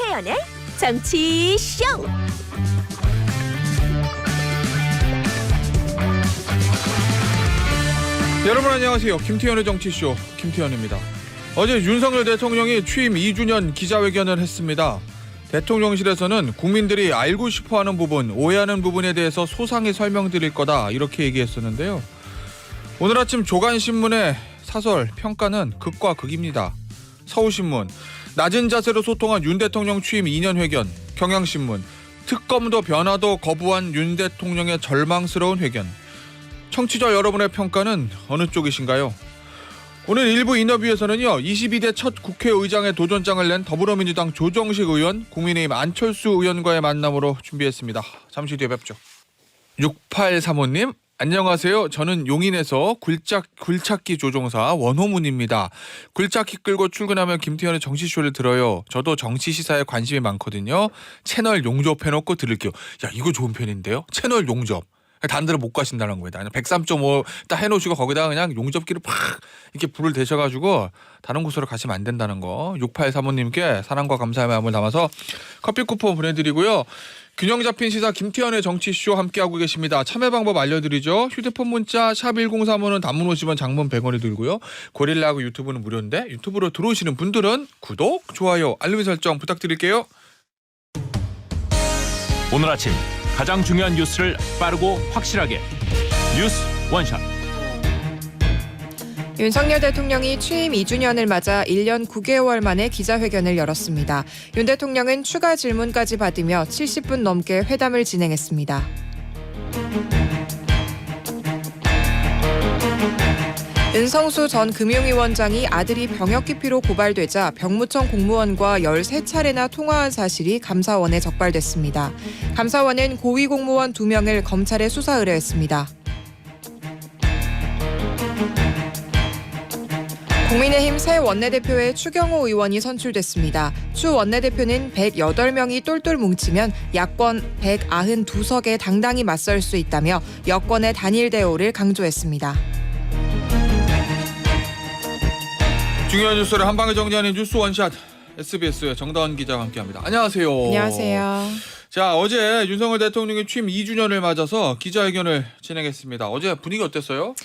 김태현의 정치쇼. 여러분 안녕하세요. 김태현의 정치쇼 김태현입니다. 어제 윤석열 대통령이 취임 2주년 기자회견을 했습니다. 대통령실에서는 국민들이 알고 싶어하는 부분, 오해하는 부분에 대해서 소상히 설명드릴 거다 이렇게 얘기했었는데요. 오늘 아침 조간신문의 사설 평가는 극과 극입니다. 서울신문, 낮은 자세로 소통한 윤 대통령 취임 2년 회견. 경향신문, 특검도 변화도 거부한 윤 대통령의 절망스러운 회견. 청취자 여러분의 평가는 어느 쪽이신가요? 오늘 일부 인터뷰에서는요, 22대 첫 국회의장의 도전장을 낸 더불어민주당 조정식 의원, 국민의힘 안철수 의원과의 만남으로 준비했습니다. 잠시 뒤에 뵙죠. 6835님, 안녕하세요. 저는 용인에서 굴착기 조종사 원호문입니다. 굴착기 끌고 출근하면 김태현의 정치쇼를 들어요. 저도 정치 시사에 관심이 많거든요. 채널 용접해놓고 들을게요. 야, 이거 좋은 편인데요? 채널 용접. 다른 데로 못 가신다는 거예요. 103.5 딱 해놓으시고 거기다가 그냥 용접기를 팍 이렇게 불을 대셔가지고 다른 곳으로 가시면 안 된다는 거. 6835님께 사랑과 감사의 마음을 담아서 커피 쿠폰 보내드리고요. 균형 잡힌 시사 김태현의 정치쇼 함께하고 계십니다. 참여 방법 알려드리죠. 휴대폰 문자 샵 1035는 단문 50원, 장문 100원이 들고요. 고릴라하고 유튜브는 무료인데 유튜브로 들어오시는 분들은 구독, 좋아요, 알림 설정 부탁드릴게요. 오늘 아침 가장 중요한 뉴스를 빠르고 확실하게 뉴스 원샷. 윤석열 대통령이 취임 2주년을 맞아 1년 9개월 만에 기자회견을 열었습니다. 윤 대통령은 추가 질문까지 받으며 70분 넘게 회담을 진행했습니다. 은성수 전 금융위원장이 아들이 병역 기피로 고발되자 병무청 공무원과 13차례나 통화한 사실이 감사원에 적발됐습니다. 감사원은 고위 공무원 2명을 검찰에 수사 의뢰했습니다. 국민의힘 새 원내대표에 추경호 의원이 선출됐습니다. 추 원내대표는 108명이 똘똘 뭉치면 야권 192석에 당당히 맞설 수 있다며 여권의 단일 대우를 강조했습니다. 중요한 뉴스를 한 방에 정리하는 뉴스 원샷. SBS의 정다은 기자와 함께합니다. 안녕하세요. 안녕하세요. 자, 어제 윤석열 대통령이 취임 2주년을 맞아서 기자회견을 진행했습니다. 어제 분위기 어땠어요?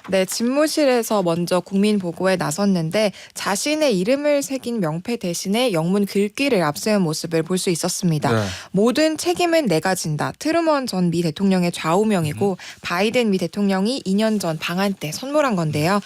네, 집무실에서 먼저 국민 보고에 나섰는데 자신의 이름을 새긴 명패 대신에 영문 글귀를 앞세운 모습을 볼 수 있었습니다. 네. 모든 책임은 내가 진다. 트루먼 전 미 대통령의 좌우명이고 바이든 미 대통령이 2년 전 방한 때 선물한 건데요.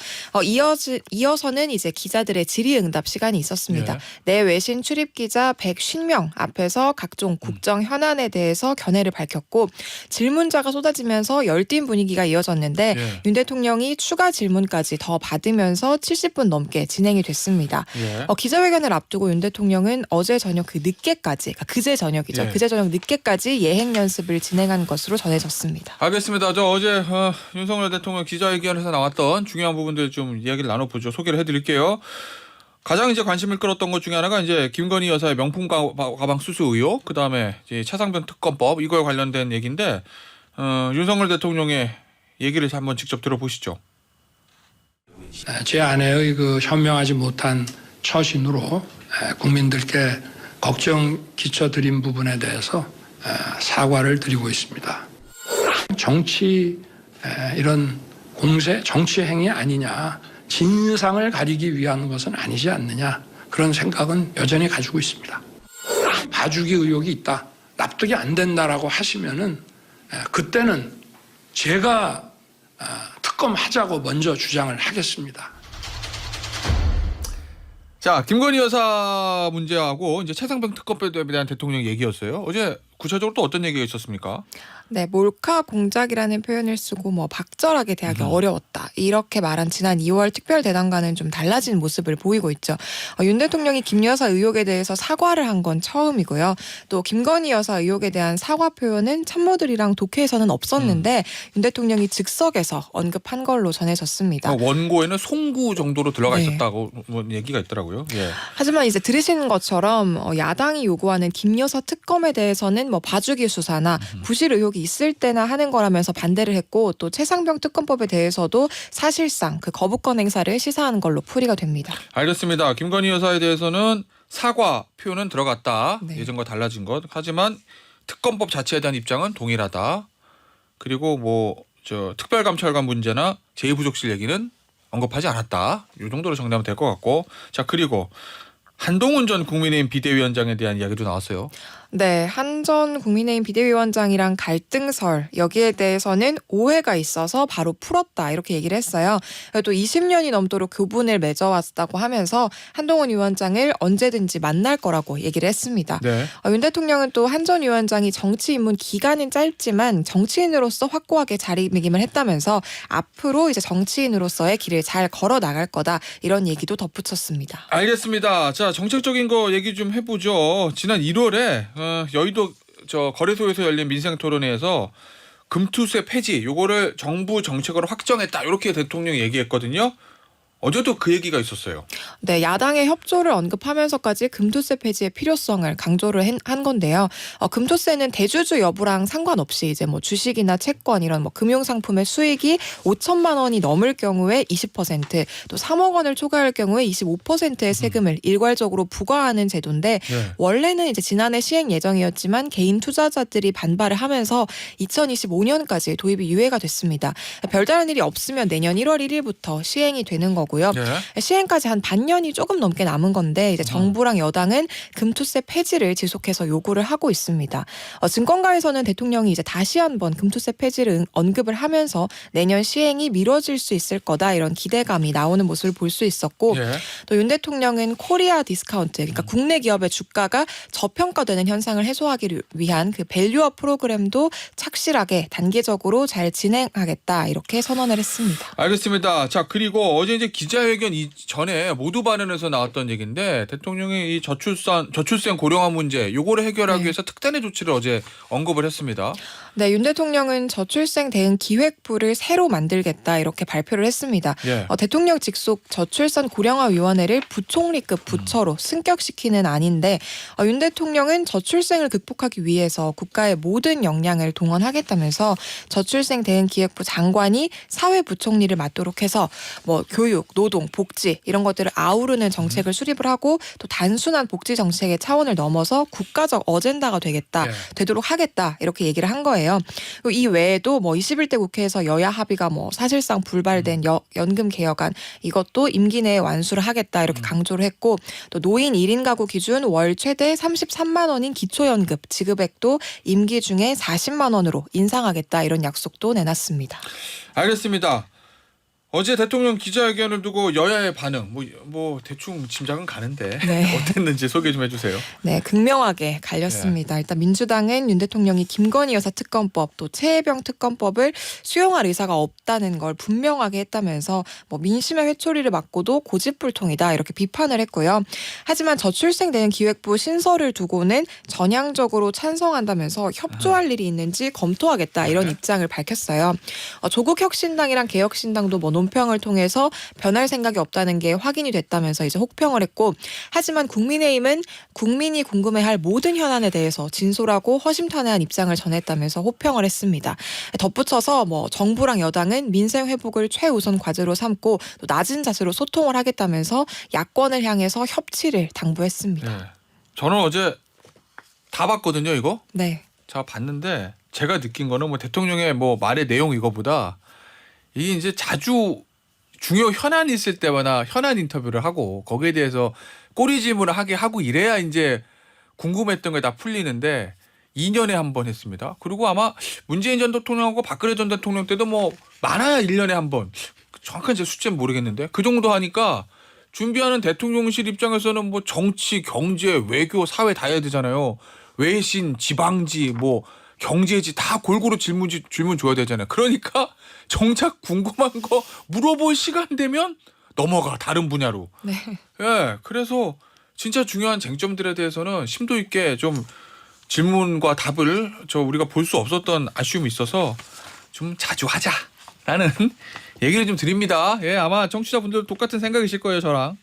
이어서는 이제 기자들의 질의응답 시간이 있었습니다. 네. 내 외신 출입 기자 150명 앞에서 각종 국정 현안에 대해서 견해를 밝혔고 질문자가 쏟아지면서 열띤 분위기가 이어졌는데 예. 윤 대통령이 추가 질문까지 더 받으면서 70분 넘게 진행이 됐습니다. 예. 기자회견을 앞두고 윤 대통령은 어제 저녁 늦게까지, 그러니까 그제 저녁이죠. 예. 그제 저녁 늦게까지 예행 연습을 진행한 것으로 전해졌습니다. 알겠습니다. 저 어제 윤석열 대통령 기자회견에서 나왔던 중요한 부분들 좀 이야기를 나눠보죠. 소개를 해드릴게요. 가장 이제 관심을 끌었던 것 중에 하나가 이제 김건희 여사의 명품 가방 수수 의혹, 그 다음에 차상변 특검법 이거에 관련된 얘기인데 윤석열 대통령의 얘기를 한번 직접 들어보시죠. 제 아내의 그 현명하지 못한 처신으로 국민들께 걱정 끼쳐드린 부분에 대해서 사과를 드리고 있습니다. 정치 이런 공세, 정치 행위 아니냐, 진상을 가리기 위한 것은 아니지 않느냐, 그런 생각은 여전히 가지고 있습니다. 봐주기 의혹이 있다, 납득이 안 된다라고 하시면은 그때는 제가 특검하자고 먼저 주장을 하겠습니다. 자, 김건희 여사 문제하고 이제 차상병 특검법에 대한 대통령 얘기였어요. 어제 구체적으로 또 어떤 얘기가 있었습니까? 네, 몰카 공작이라는 표현을 쓰고 박절하게 대하기 어려웠다. 이렇게 말한 지난 2월 특별대담과는 좀 달라진 모습을 보이고 있죠. 윤 대통령이 김 여사 의혹에 대해서 사과를 한 건 처음이고요. 또 김건희 여사 의혹에 대한 사과 표현은 참모들이랑 독해에서는 없었는데 윤 대통령이 즉석에서 언급한 걸로 전해졌습니다. 원고에는 송구 정도로 들어가 네. 있었다고 얘기가 있더라고요. 예. 하지만 이제 들으시는 것처럼 야당이 요구하는 김 여사 특검에 대해서는 봐주기 수사나 부실 의혹이 있을 때나 하는 거라면서 반대를 했고, 또 최상병 특검법에 대해서도 사실상 그 거부권 행사를 시사하는 걸로 풀이가 됩니다. 알겠습니다. 김건희 여사에 대해서는 사과 표현은 들어갔다. 네. 예전과 달라진 것. 하지만 특검법 자체에 대한 입장은 동일하다. 그리고 뭐 저 특별감찰관 문제나 제2부속실 얘기는 언급하지 않았다. 이 정도로 정리하면 될 것 같고. 자, 그리고 한동훈 전 국민의힘 비대위원장에 대한 이야기도 나왔어요. 네, 한 전 국민의힘 비대위원장이랑 갈등설 여기에 대해서는 오해가 있어서 바로 풀었다 이렇게 얘기를 했어요. 또 20년이 넘도록 교분을 맺어왔다고 하면서 한동훈 위원장을 언제든지 만날 거라고 얘기를 했습니다. 네. 윤 대통령은 또 한 전 위원장이 정치 입문 기간은 짧지만 정치인으로서 확고하게 자리매김을 했다면서 앞으로 이제 정치인으로서의 길을 잘 걸어 나갈 거다 이런 얘기도 덧붙였습니다. 알겠습니다. 자, 정책적인 거 얘기 좀 해보죠. 지난 1월에 여의도 저 거래소에서 열린 민생토론회에서 금투세 폐지 요거를 정부 정책으로 확정했다 이렇게 대통령이 얘기했거든요. 어제도 그 얘기가 있었어요. 네, 야당의 협조를 언급하면서까지 금투세 폐지의 필요성을 강조를 한 건데요. 금투세는 대주주 여부랑 상관없이 이제 뭐 주식이나 채권 이런 뭐 금융 상품의 수익이 5천만 원이 넘을 경우에 20%, 또 3억 원을 초과할 경우에 25%의 세금을 일괄적으로 부과하는 제도인데 네. 원래는 이제 지난해 시행 예정이었지만 개인 투자자들이 반발을 하면서 2025년까지 도입이 유예가 됐습니다. 별다른 일이 없으면 내년 1월 1일부터 시행이 되는 거고요. 네. 시행까지 한 반년이 조금 넘게 남은 건데 이제 정부랑 여당은 금투세 폐지를 지속해서 요구를 하고 있습니다. 증권가에서는 대통령이 이제 다시 한번 금투세 폐지를 언급을 하면서 내년 시행이 미뤄질 수 있을 거다 이런 기대감이 나오는 모습을 볼 수 있었고 예. 또 윤 대통령은 코리아 디스카운트 그러니까 국내 기업의 주가가 저평가되는 현상을 해소하기 위한 그 밸류업 프로그램도 착실하게 단계적으로 잘 진행하겠다 이렇게 선언을 했습니다. 알겠습니다. 자, 그리고 어제 이제 기자회견 이전에 모두 발언에서 나왔던 얘기인데 대통령이 이 저출생 고령화 문제 요거를 해결하기 위해서 특단의 조치를 어제 언급을 했습니다. 네, 윤 대통령은 저출생 대응 기획부를 새로 만들겠다 이렇게 발표를 했습니다. 예. 대통령 직속 저출산 고령화위원회를 부총리급 부처로 승격시키는 안인데 윤 대통령은 저출생을 극복하기 위해서 국가의 모든 역량을 동원하겠다면서 저출생 대응 기획부 장관이 사회부총리를 맡도록 해서 뭐 교육, 노동, 복지 이런 것들을 아우르는 정책을 수립을 하고 또 단순한 복지 정책의 차원을 넘어서 국가적 어젠다가 되도록 하겠다 이렇게 얘기를 한 거예요. 이 외에도 뭐 21대 국회에서 여야 합의가 뭐 사실상 불발된 연금 개혁안 이것도 임기 내에 완수를 하겠다 이렇게 강조를 했고 또 노인 1인 가구 기준 월 최대 33만 원인 기초연금 지급액도 임기 중에 40만 원으로 인상하겠다 이런 약속도 내놨습니다. 알겠습니다. 어제 대통령 기자회견을 두고 여야의 반응 뭐 대충 짐작은 가는데 네. 어땠는지 소개 좀 해주세요. 네, 극명하게 갈렸습니다. 일단 민주당은 윤 대통령이 김건희 여사 특검법 또 최혜병 특검법을 수용할 의사가 없다는 걸 분명하게 했다면서 뭐 민심의 회초리를 맞고도 고집불통이다 이렇게 비판을 했고요. 하지만 저출생 대응 기획부 신설을 두고는 전향적으로 찬성한다면서 협조할 일이 있는지 검토하겠다 이런 입장을 밝혔어요. 조국 혁신당이랑 개혁신당도 뭐 논평을 통해서 변할 생각이 없다는 게 확인이 됐다면서 이제 혹평을 했고 하지만 국민의힘은 국민이 궁금해할 모든 현안에 대해서 진솔하고 허심탄회한 입장을 전했다면서 호평을 했습니다. 덧붙여서 뭐 정부랑 여당은 민생 회복을 최우선 과제로 삼고 또 낮은 자세로 소통을 하겠다면서 야권을 향해서 협치를 당부했습니다. 네. 저는 어제 다 봤거든요, 이거. 네. 제가 봤는데 제가 느낀 거는 뭐 대통령의 뭐 말의 내용 이거보다 이게 이제 자주 중요 현안이 있을 때마다 현안 인터뷰를 하고 거기에 대해서 꼬리질문을 하게 하고 이래야 이제 궁금했던 게 다 풀리는데 2년에 한 번 했습니다. 그리고 아마 문재인 전 대통령하고 박근혜 전 대통령 때도 뭐 많아야 1년에 한 번. 정확한 제 숫자는 모르겠는데 그 정도 하니까 준비하는 대통령실 입장에서는 뭐 정치, 경제, 외교, 사회 다 해야 되잖아요. 외신, 지방지, 뭐 경제지 다 골고루 질문 줘야 되잖아요. 그러니까 정작 궁금한 거 물어볼 시간 되면 넘어가 다른 분야로. 네. 예, 그래서 진짜 중요한 쟁점들에 대해서는 심도 있게 좀 질문과 답을 우리가 볼 수 없었던 아쉬움이 있어서 좀 자주 하자라는 얘기를 좀 드립니다. 예, 아마 청취자분들 똑같은 생각이실 거예요, 저랑.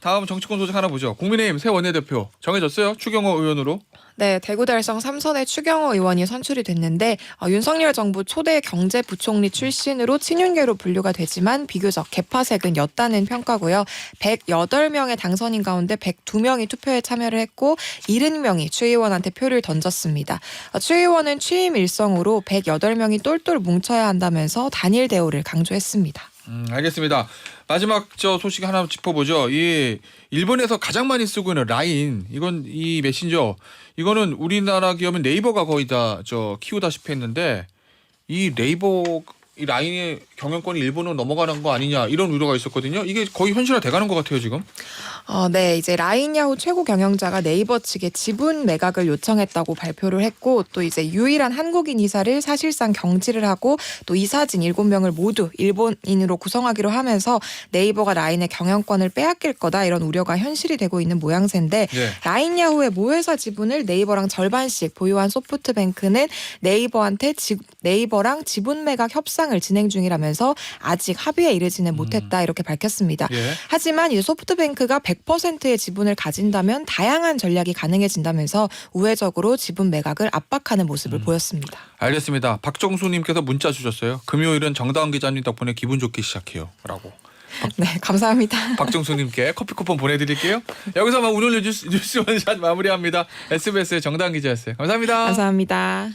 다음 정치권 소식 하나 보죠. 국민의힘 새 원내대표 정해졌어요. 추경호 의원으로. 네, 대구 달성 3선의 추경호 의원이 선출이 됐는데 윤석열 정부 초대 경제부총리 출신으로 친윤계로 분류가 되지만 비교적 개파색은 였다는 평가고요. 108명의 당선인 가운데 102명이 투표에 참여를 했고 70명이 추 의원한테 표를 던졌습니다. 추 의원은 취임 일성으로 108명이 똘똘 뭉쳐야 한다면서 단일 대우를 강조했습니다. 알겠습니다. 마지막 저 소식 하나 짚어보죠. 이 일본에서 가장 많이 쓰고 있는 라인, 이건 이 메신저, 이거는 우리나라 기업은 네이버가 거의 다 저 키우다시피 했는데 이 네이버 이 라인의 경영권이 일본으로 넘어가는 거 아니냐 이런 우려가 있었거든요. 이게 거의 현실화 돼가는 것 같아요 지금. 네, 이제 라인 야후 최고 경영자가 네이버 측에 지분 매각을 요청했다고 발표를 했고 또 이제 유일한 한국인 이사를 사실상 경질을 하고 또 이사진 7명을 모두 일본인으로 구성하기로 하면서 네이버가 라인의 경영권을 빼앗길 거다 이런 우려가 현실이 되고 있는 모양새인데 네. 라인 야후의 모회사 지분을 네이버랑 절반씩 보유한 소프트뱅크는 네이버랑 지분 매각 협상을 진행 중이라면서 아직 합의에 이르지는 못했다 이렇게 밝혔습니다. 예. 하지만 이제 소프트뱅크가 100%의 지분을 가진다면 다양한 전략이 가능해진다면서 우회적으로 지분 매각을 압박하는 모습을 보였습니다. 알겠습니다. 박정수님께서 문자 주셨어요. 금요일은 정다은 기자님 덕분에 기분 좋게 시작해요.라고. 네, 감사합니다. 박정수님께 커피 쿠폰 보내드릴게요. 여기서 오늘 뉴스 원샷 마무리합니다. SBS의 정다은 기자였어요. 감사합니다. 감사합니다.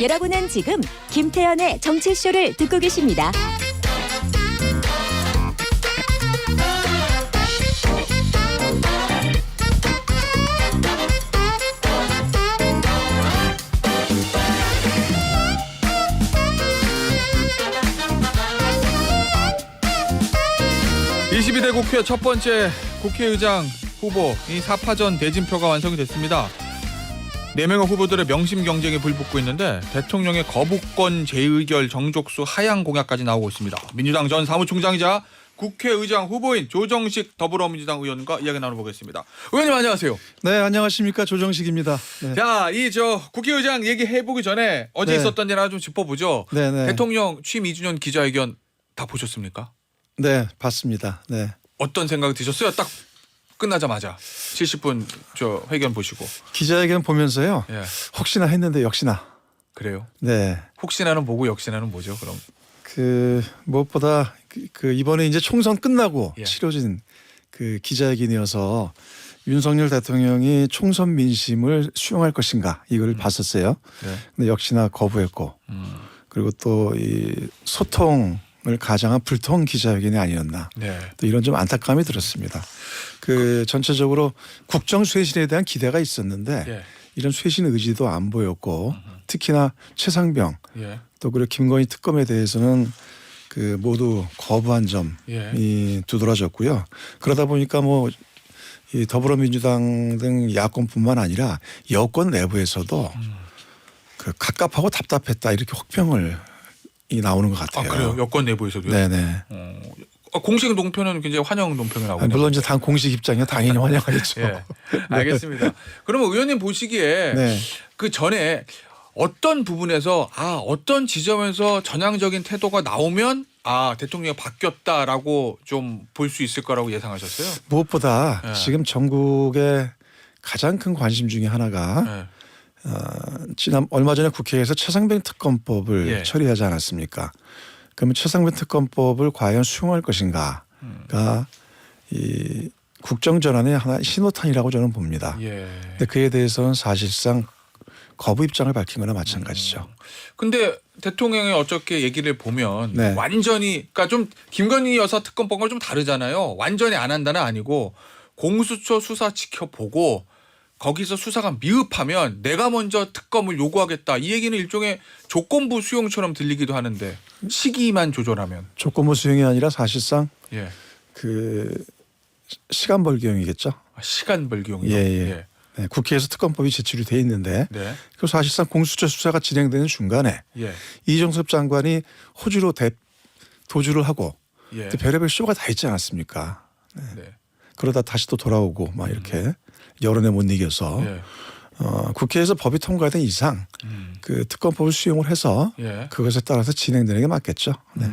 여러분은 지금 김태현의 정치쇼를 듣고 계십니다. (22대) 국회 첫 번째 국회의장 후보 이 4파전 대진표가 완성이 됐습니다. 4명의 후보들의 명심 경쟁에 불붙고 있는데 대통령의 거부권 재의결 정족수 하향 공약까지 나오고 있습니다. 민주당 전 사무총장이자 국회의장 후보인 조정식 더불어민주당 의원과 이야기 나눠보겠습니다. 의원님 안녕하세요. 네, 안녕하십니까. 조정식입니다. 네. 자, 이 국회의장 얘기해보기 전에 어제 네. 있었던 일 하나 좀 짚어보죠. 네. 대통령 취임 2주년 기자회견 다 보셨습니까? 네, 봤습니다. 네. 어떤 생각이 드셨어요? 딱 끝나자마자 70분 저 회견 보시고. 기자회견 보면서요. 예. 혹시나 했는데 역시나. 그래요? 네. 혹시나는 뭐고 역시나는 뭐죠? 그럼 무엇보다 이번에 이제 총선 끝나고 예. 치러진 기자회견이어서 윤석열 대통령이 총선 민심을 수용할 것인가 이걸 봤었어요. 네. 근데 역시나 거부했고 그리고 또 이 소통을 가장한 불통 기자회견이 아니었나. 네. 또 이런 좀 안타까움이 들었습니다. 전체적으로 국정 쇄신에 대한 기대가 있었는데 예. 이런 쇄신 의지도 안 보였고 특히나 최상병 예. 또 그리고 김건희 특검에 대해서는 모두 거부한 점이 예. 두드러졌고요. 그러다 보니까 이 더불어민주당 등 야권뿐만 아니라 여권 내부에서도 갑갑하고 답답했다 이렇게 혹평을 나오는 것 같아요. 아, 그래요? 여권 내부에서도요? 네네. 공식 논평은 굉장히 환영 논평이 나오고. 물론 이제 당 공식 입장이야 당연히 환영하겠죠. 예. 알겠습니다. 그러면 의원님 보시기에 네. 그 전에 어떤 부분에서 어떤 지점에서 전향적인 태도가 나오면 대통령이 바뀌었다라고 좀 볼 수 있을 거라고 예상하셨어요? 무엇보다 예. 지금 전국의 가장 큰 관심 중에 하나가 예. 얼마 전에 국회에서 최상병 특검법을 예. 처리하지 않았습니까? 그러면 최상병 특검법을 과연 수용할 것인가가 이 국정 전환의 하나의 신호탄이라고 저는 봅니다. 예. 근데 그에 대해서는 사실상 거부 입장을 밝힌 거나 마찬가지죠. 근데 대통령이 어저께 얘기를 보면 네. 완전히 그러니까 좀 김건희 여사 특검법과 좀 다르잖아요. 완전히 안 한다는 아니고 공수처 수사 지켜보고 거기서 수사가 미흡하면 내가 먼저 특검을 요구하겠다. 이 얘기는 일종의 조건부 수용처럼 들리기도 하는데 시기만 조절하면. 조건부 수용이 아니라 사실상 예. 시간 벌기용이겠죠. 시간 벌기용이요. 예. 네, 국회에서 특검법이 제출이 돼 있는데 네. 그 사실상 공수처 수사가 진행되는 중간에 예. 이정섭 장관이 호주로 도주를 하고 예. 또 별의별 쇼가 다 있지 않았습니까? 네. 그러다 다시 또 돌아오고 막 이렇게 여론에 못 이겨서 예. 국회에서 법이 통과된 이상 그 특검법을 수용을 해서 예. 그것에 따라서 진행되는 게 맞겠죠. 네.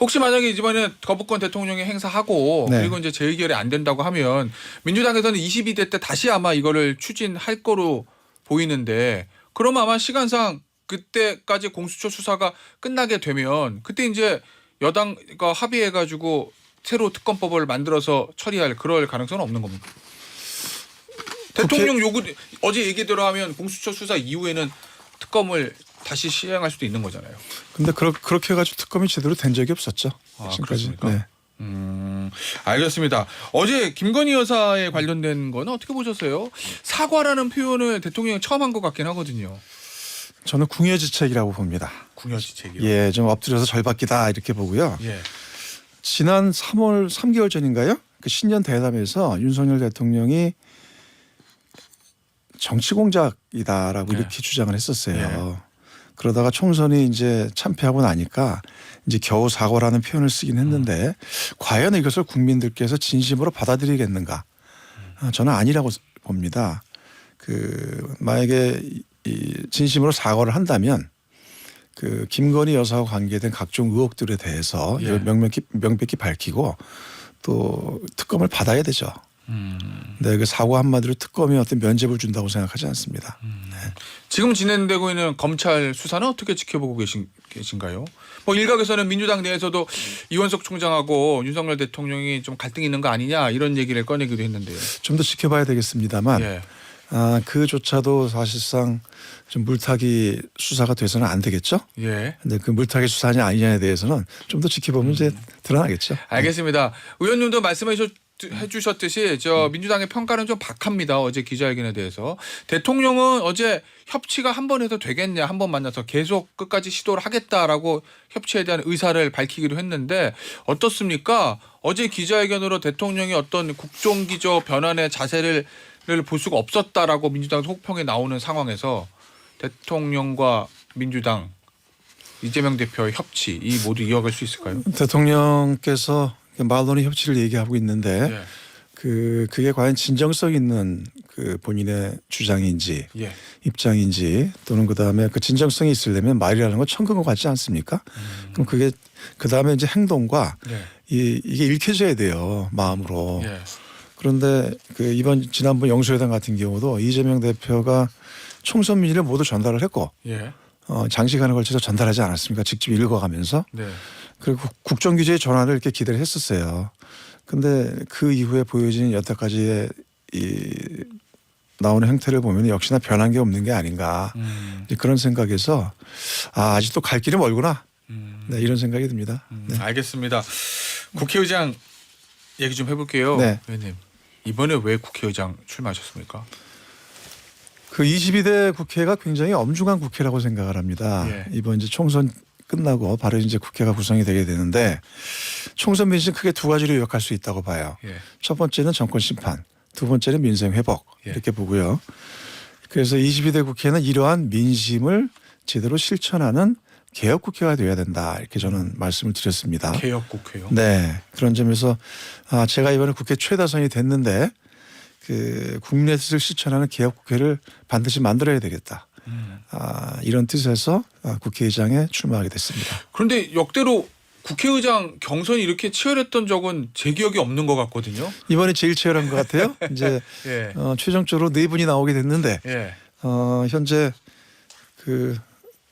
혹시 만약에 이번에 거부권 대통령이 행사하고 네. 그리고 이제 재의결이 안 된다고 하면 민주당에서는 22대 때 다시 아마 이거를 추진할 거로 보이는데 그러면 아마 시간상 그때까지 공수처 수사가 끝나게 되면 그때 이제 여당과 합의해가지고 새로 특검법을 만들어서 처리할 그럴 가능성은 없는 겁니까? 대통령 요구 어제 얘기대로 하면 공수처 수사 이후에는 특검을 다시 시행할 수도 있는 거잖아요. 근데 그렇게 해가지고 특검이 제대로 된 적이 없었죠. 아, 지금까지. 그렇습니까? 네. 알겠습니다. 어제 김건희 여사에 관련된 거는 어떻게 보셨어요? 사과라는 표현을 대통령이 처음 한 것 같긴 하거든요. 저는 궁여지책이라고 봅니다. 궁여지책이요. 예, 좀 엎드려서 절받기다 이렇게 보고요. 예. 지난 3개월 전인가요? 그 신년 대담에서 윤석열 대통령이 정치 공작이다라고 네. 이렇게 주장을 했었어요. 네. 그러다가 총선이 이제 참패하고 나니까 이제 겨우 사과라는 표현을 쓰긴 했는데 과연 이것을 국민들께서 진심으로 받아들이겠는가? 저는 아니라고 봅니다. 그 만약에 이 진심으로 사과를 한다면 그 김건희 여사와 관계된 각종 의혹들에 대해서 예. 명백히 밝히고 또 특검을 받아야 되죠. 네, 그 사과 한마디로 특검이 어떤 면죄부를 준다고 생각하지 않습니다. 지금 진행되고 있는 검찰 수사는 어떻게 지켜보고 계신가요? 뭐 일각에서는 민주당 내에서도 이원석 총장하고 윤석열 대통령이 좀 갈등이 있는 거 아니냐 이런 얘기를 꺼내기도 했는데요. 좀 더 지켜봐야 되겠습니다만 예. 그조차도 사실상 좀 물타기 수사가 돼서는 안 되겠죠. 예. 근데 그 물타기 수사냐 아니냐에 대해서는 좀 더 지켜보면 이제 드러나겠죠. 알겠습니다. 의원님도 말씀해 주셨듯이 저 민주당의 평가는 좀 박합니다. 어제 기자회견에 대해서 대통령은 어제 협치가 한 번 해도 되겠냐 한 번 만나서 계속 끝까지 시도를 하겠다라고 협치에 대한 의사를 밝히기도 했는데 어떻습니까? 어제 기자회견으로 대통령이 어떤 국정기조 변환의 자세를 볼 수가 없었다라고 민주당 혹평에 나오는 상황에서 대통령과 민주당 이재명 대표의 협치 이 모두 이어갈 수 있을까요? 대통령께서 말로는 협치를 얘기하고 있는데 예. 그게 과연 진정성 있는 그 본인의 주장인지 예. 입장인지 또는 그다음에 그 진정성이 있으려면 말이라는 건 천근과 같지 않습니까? 그럼 그게 그다음에 이제 행동과 예. 이게 읽혀져야 돼요. 마음으로. 예. 그런데 그 지난번 영수회담 같은 경우도 이재명 대표가 총선 민의를 모두 전달을 했고 예. 장시간에 걸쳐서 전달하지 않았습니까? 직접 읽어가면서. 네. 그리고 국정규제의 전환을 이렇게 기대를 했었어요. 근데 그 이후에 보여진 여태까지의 나오는 행태를 보면 역시나 변한 게 없는 게 아닌가 이제 그런 생각에서 아직도 갈 길이 멀구나. 네, 이런 생각이 듭니다. 네. 알겠습니다. 국회의장 얘기 좀 해볼게요. 네. 의원님 이번에 왜 국회의장 출마하셨습니까? 그 22대 국회가 굉장히 엄중한 국회라고 생각을 합니다. 예. 이번 이제 총선 끝나고 바로 이제 국회가 구성이 되게 되는데 총선 민심 크게 두 가지로 요약할 수 있다고 봐요. 예. 첫 번째는 정권 심판, 두 번째는 민생 회복 예. 이렇게 보고요. 그래서 22대 국회는 이러한 민심을 제대로 실천하는 개혁 국회가 돼야 된다 이렇게 저는 말씀을 드렸습니다. 개혁 국회요. 네, 그런 점에서 제가 이번에 국회 최다선이 됐는데 그 국민의 뜻을 실천하는 개혁 국회를 반드시 만들어야 되겠다. 이런 뜻에서 국회의장에 출마하게 됐습니다. 그런데 역대로 국회의장 경선이 이렇게 치열했던 적은 제 기억이 없는 것 같거든요. 이번에 제일 치열한 것 같아요. 이제 예. 최종적으로 4분이 나오게 됐는데 예. 현재 그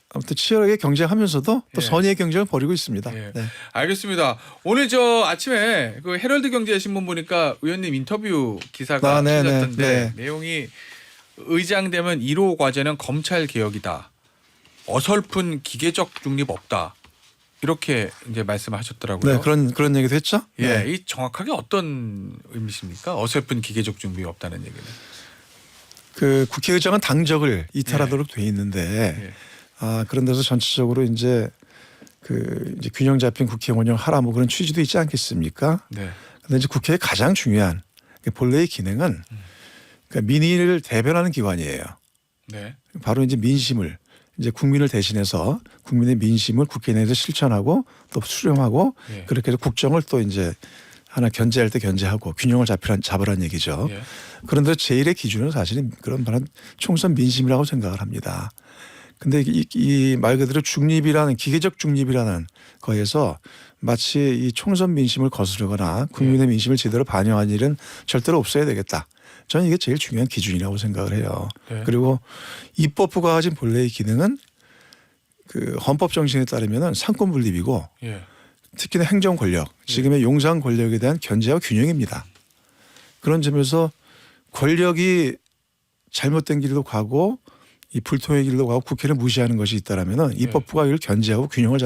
아무튼 치열하게 경쟁하면서도 또 예. 선의의 경쟁을 벌이고 있습니다. 예. 네. 알겠습니다. 오늘 저 아침에 그 헤럴드 경제신문 보니까 의원님 인터뷰 기사가 네네. 실렸던데 네. 내용이 의장 되면 1호 과제는 검찰 개혁이다. 어설픈 기계적 중립 없다. 이렇게 이제 말씀하셨더라고요. 네, 그런 얘기도 했죠. 예, 네. 이 정확하게 어떤 의미십니까? 어설픈 기계적 중립이 없다는 얘기는. 그 국회의장은 당적을 이탈하도록 돼 있는데 예. 그런 데서 전체적으로 이제 이제 균형 잡힌 국회 운영하라 뭐 그런 취지도 있지 않겠습니까? 네. 그런데 이제 국회의 가장 중요한 본래의 기능은 그러니까 민의를 대변하는 기관이에요. 네. 바로 이제 민심을 이제 국민을 대신해서 국민의 민심을 국회 내에서 실천하고 또 수렴하고 예. 그렇게 해서 국정을 또 이제 하나 견제할 때 견제하고 균형을 잡으란 얘기죠. 예. 그런데 제일의 기준은 사실은 그런 말은 총선 민심이라고 생각을 합니다. 근데 이 말 그대로 중립이라는 기계적 중립이라는 거에서 마치 이 총선 민심을 거스르거나 국민의 민심을 제대로 반영한 일은 절대로 없어야 되겠다. 저는 이게 제일 중요한 기준이라고 생각을 해요. 네. 그리고 입법부가 가진 본래의 기능은 그 헌법 정신에 따르면은 상권 분립이고 예. 특히나 행정 권력, 지금의 용산 권력에 대한 견제와 균형입니다. 그런 점에서 권력이 잘못된 길로 가고 이 불통의 길로 가고 국회를 무시하는 것이 있다라면은 입법부가 이걸 견제하고 균형을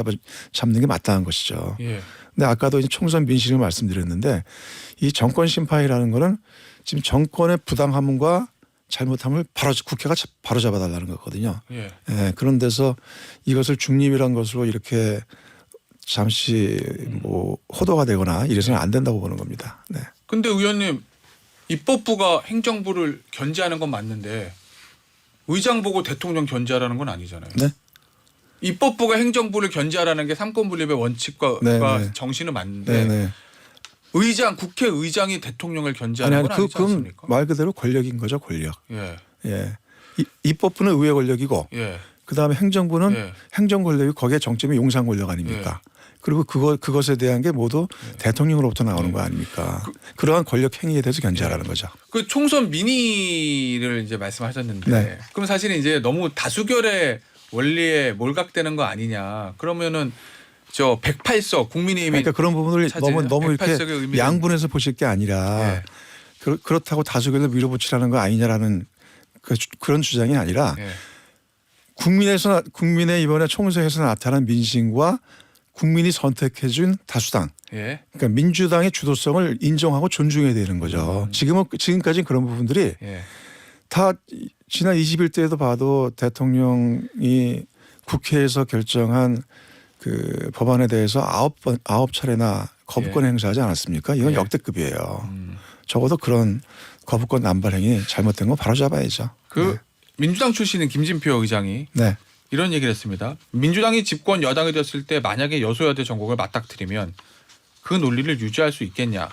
잡는 게 마땅한 것이죠. 예. 근데 아까도 이제 총선 민심을 말씀드렸는데 이 정권 심판이라는 거는 지금 정권의 부당함과 잘못함을 국회가 바로 잡아달라는 거거든요. 예. 예, 그런 데서 이것을 중립이란 것으로 이렇게 잠시 뭐 호도가 되거나 이래서는 안 된다고 보는 겁니다. 네. 근데 의원님 입법부가 행정부를 견제하는 건 맞는데 의장 보고 대통령 견제하라는 건 아니잖아요. 네. 입법부가 행정부를 견제하라는 게 삼권 분립의 원칙과 네. 정신은 맞는데 네네. 국회의장이 대통령을 견제하는 건 아니지 그건 않습니까? 말 그대로 권력인 거죠, 권력. 예. 예. 입법부는 의회 권력이고 예. 그다음에 행정부는 예. 행정 권력이 거기에 정점이 용산 권력 아닙니까? 그리고 그것에 대한 게 모두 대통령으로부터 나오는 거 아닙니까? 그러한 권력 행위에 대해서 견제하라는 거죠. 그 총선 민의를 이제 말씀하셨는데 네. 그럼 사실은 이제 너무 다수결의 원리에 몰각되는 거 아니냐? 그러면은 저 108석 국민의힘이 그러니까 그런 부분을 차지해요? 너무 이렇게 108석의 의미는 양분해서 보실 게 아니라 예. 그렇다고 다수결을 밀어붙이라는 거 아니냐라는 그런 주장이 아니라 예. 국민의 이번에 총선에서 나타난 민심과 국민이 선택해준 다수당, 예. 그러니까 민주당의 주도성을 인정하고 존중해야 되는 거죠. 지금까지는 그런 부분들이 예. 다 지난 21대에도 봐도 대통령이 국회에서 결정한 그 법안에 대해서 9차례나 거부권 행사하지 않았습니까? 이건 예. 역대급이에요. 적어도 그런 거부권 남발 행위 잘못된 거 바로 잡아야죠. 그 민주당 출신인 김진표 의장이 네. 이런 얘기를 했습니다. 민주당이 집권 여당이 됐을 때 만약에 여소야대 전국을 맞닥뜨리면 그 논리를 유지할 수 있겠냐.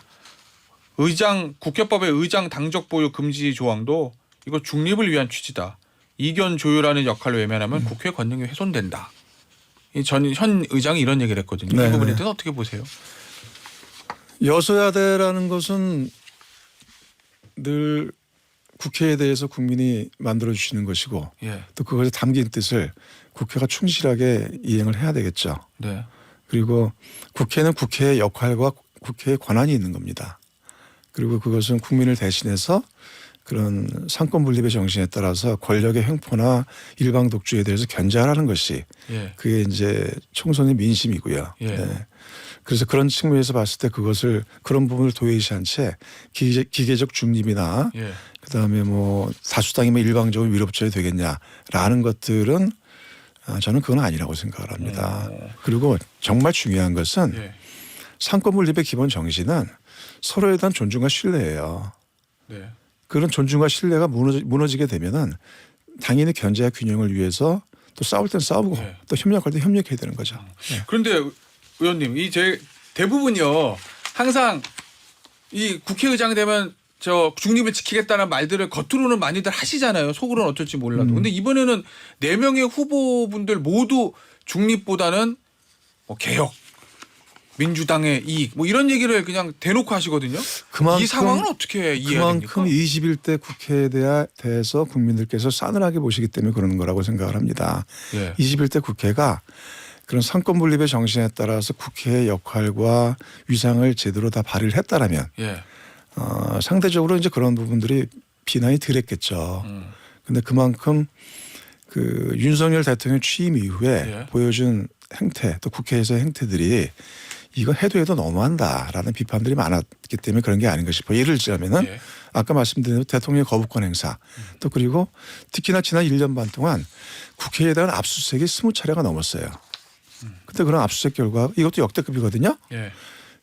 국회법의 의장 당적 보유 금지 조항도 이거 중립을 위한 취지다. 이견 조율하는 역할로 외면하면 국회 권능이 훼손된다. 현 의장이 이런 얘기를 했거든요. 네. 이 부분에 대해서 어떻게 보세요? 여소야대라는 것은 늘 국회에 대해서 국민이 만들어 주시는 것이고 예. 또 그것에 담긴 뜻을 국회가 충실하게 이행을 해야 되겠죠. 네. 그리고 국회는 국회의 역할과 국회의 권한이 있는 겁니다. 그리고 그것은 국민을 대신해서 그런 상권 분립의 정신에 따라서 권력의 횡포나 일방 독주에 대해서 견제하라는 것이 예. 그게 이제 총선의 민심이고요. 예. 네. 그래서 그런 측면에서 봤을 때 그런 부분을 도외시한 채 기계적 중립이나 예. 그다음에 뭐 다수당이면 일방적으로 밀어붙여야 되겠냐라는 것들은 저는 그건 아니라고 생각을 합니다. 그리고 정말 중요한 것은 예. 상권 분립의 기본 정신은 서로에 대한 존중과 신뢰예요. 네. 그런 존중과 신뢰가 무너지게 되면은 당연히 견제와 균형을 위해서 또 싸울 땐 싸우고 네. 또 협력할 때 협력해야 되는 거죠. 네. 그런데 의원님, 대부분요 항상 이 국회의장 되면 저 중립을 지키겠다는 말들을 겉으로는 많이들 하시잖아요. 속으로는 어떨지 몰라도. 근데 이번에는 4명의 후보분들 모두 중립보다는 뭐 개혁, 민주당의 이익 뭐 이런 얘기를 그냥 대놓고 하시거든요. 이 상황은 어떻게 이해해야 됩니까? 그만큼 21대 국회에 대해서 국민들께서 싸늘하게 보시기 때문에 그러는 거라고 생각을 합니다. 예. 21대 국회가 그런 상권 분립의 정신에 따라서 국회의 역할과 위상을 제대로 다 발휘를 했다라면 예. 상대적으로 이제 그런 부분들이 비난이 덜했겠죠. 근데 그만큼 그 윤석열 대통령 취임 이후에 예. 보여준 행태 또 국회에서의 행태들이 이거 해도 너무한다라는 비판들이 많았기 때문에 그런 게 아닌가 싶어요. 예를 들자면은 예. 아까 말씀드린 대통령 거부권 행사 또 그리고 특히나 지난 1년 반 동안 국회에 대한 압수수색이 20차례가 넘었어요. 근데 그런 압수수색 결과 이것도 역대급이거든요. 예.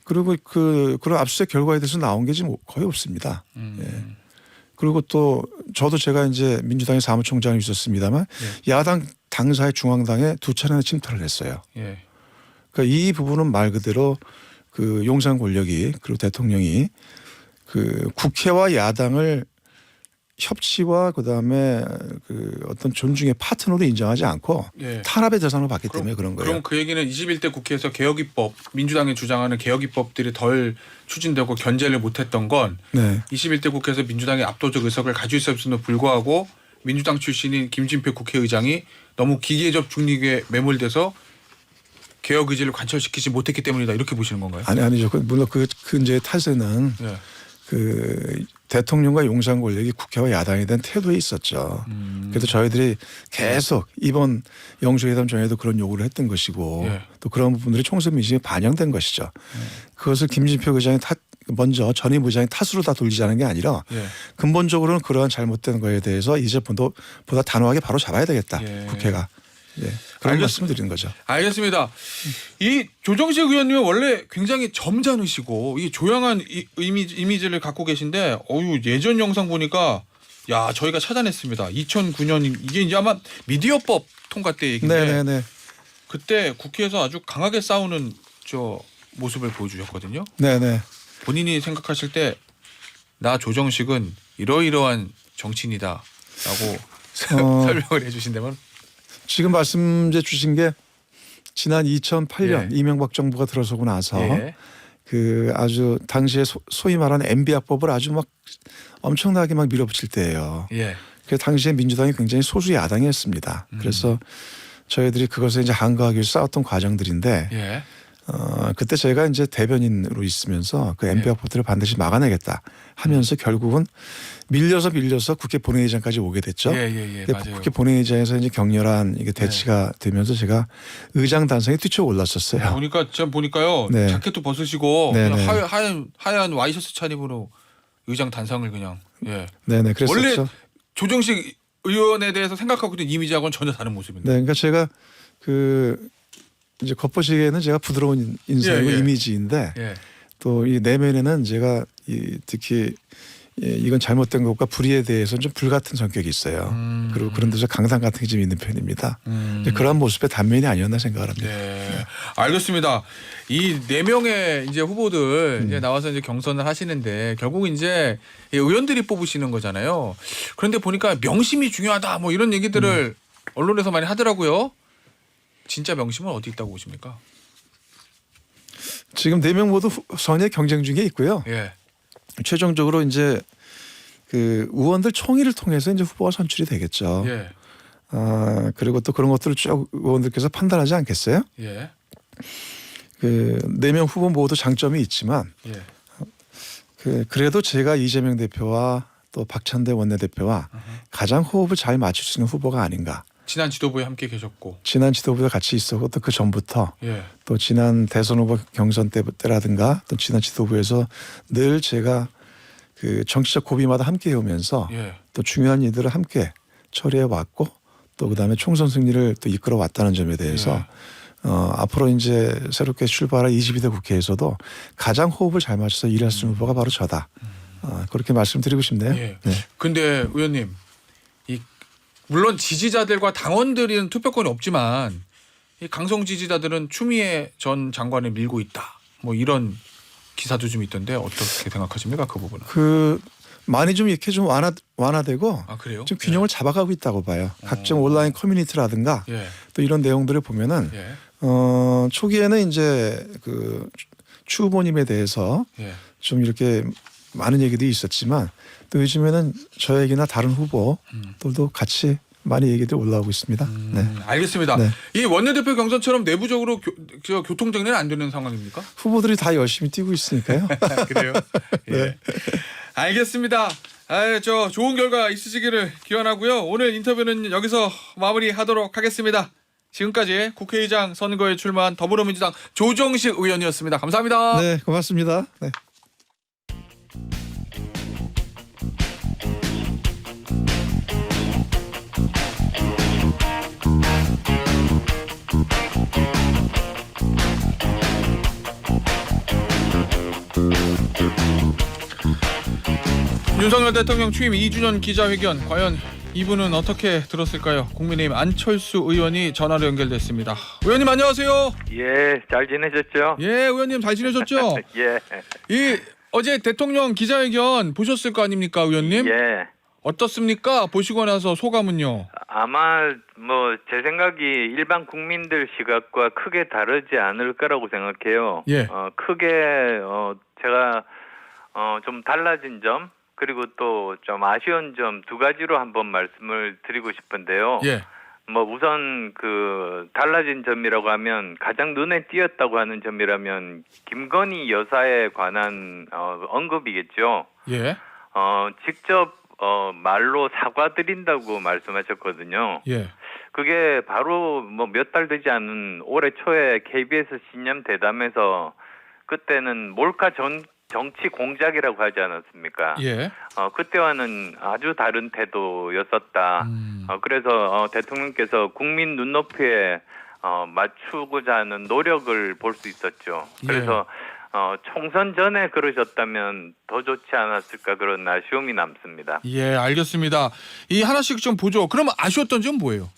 그리고 그런 압수수색 결과에 대해서 나온 게 지금 거의 없습니다. 예. 그리고 또 저도 제가 이제 민주당의 사무총장이 있었습니다만 야당 당사의 중앙당에 2차례나 침탈을 했어요. 예. 그러니까 이 부분은 말 그대로 그 용산 권력이 그리고 대통령이 그 국회와 야당을 협치와 그다음에 그 어떤 존중의 파트너로 인정하지 않고 예. 탄압의 대상으로 봤기 때문에 그런 거예요. 그럼 그 얘기는 21대 국회에서 개혁 입법, 민주당이 주장하는 개혁 입법들이 덜 추진되고 견제를 못했던 건 네. 21대 국회에서 민주당이 압도적 의석을 가지고 있었음에도 불구하고 민주당 출신인 김진표 국회의장이 너무 기계적 중립에 매몰돼서 개혁 의지를 관철시키지 못했기 때문이다 이렇게 보시는 건가요? 아니죠. 물론 그 이제 탓에는 네. 그 대통령과 용산 권력이 국회와 야당에 대한 태도에 있었죠. 그래서 저희들이 계속 이번 영수회담 전에도 그런 요구를 했던 것이고 예. 또 그런 부분들이 총선 민심에 반영된 것이죠. 그것을 김진표 의장이 먼저 전임 의장이 탓으로 다 돌리자는 게 아니라 예. 근본적으로는 그러한 잘못된 거에 대해서 이제 보다 단호하게 바로 잡아야 되겠다. 예. 국회가. 예. 그런 말씀을 드리는 거죠. 알겠습니다. 이 조정식 의원님은 원래 굉장히 점잖으시고 이 조용한 이미지를 갖고 계신데 예전 영상 보니까 야 저희가 찾아냈습니다. 2009년 이게 이제 아마 미디어법 통과 때 얘기인데 네네네. 그때 국회에서 아주 강하게 싸우는 저 모습을 보여주셨거든요. 네네. 본인이 생각하실 때 나 조정식은 이러이러한 정치인이다라고 설명을 해주신다면 지금 말씀 주신 게 지난 2008년 예. 이명박 정부가 들어서고 나서 예. 그 아주 당시에 소위 말하는 MB 합법을 아주 막 엄청나게 막 밀어붙일 때예요. 예. 그 당시에 민주당이 굉장히 소수 야당이었습니다. 그래서 저희들이 그것을 이제 한거하기 위해서 싸웠던 과정들인데 예. 그때 저희가 이제 대변인으로 있으면서 그 MB 합법들을 반드시 막아내겠다 하면서 결국은 밀려서 국회 본회의장까지 오게 됐죠. 예. 맞아요. 국회 본회의장에서 이제 격렬한 이게 대치가 되면서 제가 의장 단상에 뛰쳐올랐었어요. 보니까요. 네. 자켓도 벗으시고 네네. 그냥 하얀 와이셔츠 차림으로 의장 단상을 그냥. 예. 네네. 그랬었죠. 원래 조정식 의원에 대해서 생각하고 있던 이미지하고는 전혀 다른 모습인데. 네, 그러니까 제가 그 이제 겉보시기에는 제가 부드러운 인상이고 예. 이미지인데 예. 또 이 내면에는 제가 특히 이건 잘못된 것과 불의에 대해서는 좀 불같은 성격이 있어요. 그리고 그런 데서 강단 같은 게 좀 있는 편입니다. 이제 그런 모습의 단면이 아니었나 생각을 합니다. 네. 알겠습니다. 이 4명의 이제 후보들 이제 나와서 이제 경선을 하시는데 결국 이제 의원들이 뽑으시는 거잖아요. 그런데 보니까 명심이 중요하다 뭐 이런 얘기들을 언론에서 많이 하더라고요. 진짜 명심은 어디 있다고 보십니까? 지금 4명 모두 선의 경쟁 중에 있고요. 예. 최종적으로 이제 그 의원들 총의를 통해서 이제 후보가 선출이 되겠죠. 예. 그리고 또 그런 것들을 쭉 의원들께서 판단하지 않겠어요? 예. 그 4명 후보 모두 장점이 있지만 예. 그래도 제가 이재명 대표와 또 박찬대 원내대표와 가장 호흡을 잘 맞출 수 있는 후보가 아닌가. 지난 지도부에 함께 계셨고. 지난 지도부에 같이 있었고 또 그 전부터 예. 또 지난 대선 후보 경선 때라든가 또 지난 지도부에서 늘 제가 그 정치적 고비마다 함께 해오면서 예. 또 중요한 일들을 함께 처리해 왔고 또 그다음에 총선 승리를 또 이끌어 왔다는 점에 대해서 앞으로 이제 새롭게 출발할 22대 국회에서도 가장 호흡을 잘 맞춰서 일할 수 있는 후보가 바로 저다. 그렇게 말씀드리고 싶네요. 예. 네. 근데 의원님, 물론 지지자들과 당원들은 투표권이 없지만 이 강성 지지자들은 추미애 전 장관을 밀고 있다. 뭐 이런 기사도 좀 있던데 어떻게 생각하십니까 그 부분은? 그 많이 좀 이렇게 좀 완화되고 아 그래요? 좀 균형을 잡아가고 있다고 봐요. 각종 온라인 커뮤니티라든가 예. 또 이런 내용들을 보면은 예. 초기에는 이제 그 추 후보님에 대해서 예. 좀 이렇게 많은 얘기도 있었지만 또 요즘에는 저 얘기나 다른 후보들도 같이 많이 얘기들이 올라오고 있습니다. 네. 알겠습니다. 네. 이 원내대표 경선처럼 내부적으로 교통 정리는 안 되는 상황입니까? 후보들이 다 열심히 뛰고 있으니까요. 그래요? 예. 알겠습니다. 저 좋은 결과 있으시기를 기원하고요. 오늘 인터뷰는 여기서 마무리하도록 하겠습니다. 지금까지 국회의장 선거에 출마한 더불어민주당 조정식 의원이었습니다. 감사합니다. 네, 고맙습니다. 네. 윤석열 대통령 취임 2주년 기자회견 과연 이분은 어떻게 들었을까요? 국민의힘 안철수 의원이 전화로 연결됐습니다. 의원님 안녕하세요. 예, 잘 지내셨죠? 예, 의원님 잘 지내셨죠? 예, 이 어제 대통령 기자회견 보셨을 거 아닙니까, 의원님? 예. 어떻습니까? 보시고 나서 소감은요? 아마 뭐 제 생각이 일반 국민들 시각과 크게 다르지 않을 거라고 생각해요. 예. 크게 제가 좀 달라진 점 그리고 또 좀 아쉬운 점 두 가지로 한번 말씀을 드리고 싶은데요. 예. 뭐 우선 그 달라진 점이라고 하면 가장 눈에 띄었다고 하는 점이라면 김건희 여사에 관한 언급이겠죠. 예. 직접 말로 사과드린다고 말씀하셨거든요. 예. 그게 바로 뭐 몇 달 되지 않은 올해 초에 KBS 신년 대담에서 그때는 몰카 정치 공작이라고 하지 않았습니까? 예. 그때와는 아주 다른 태도였었다. 그래서 대통령께서 국민 눈높이에 맞추고자 하는 노력을 볼 수 있었죠. 그래서 총선 전에 그러셨다면 더 좋지 않았을까 그런 아쉬움이 남습니다. 예, 알겠습니다. 이 하나씩 좀 보죠. 그럼 아쉬웠던 점 뭐예요?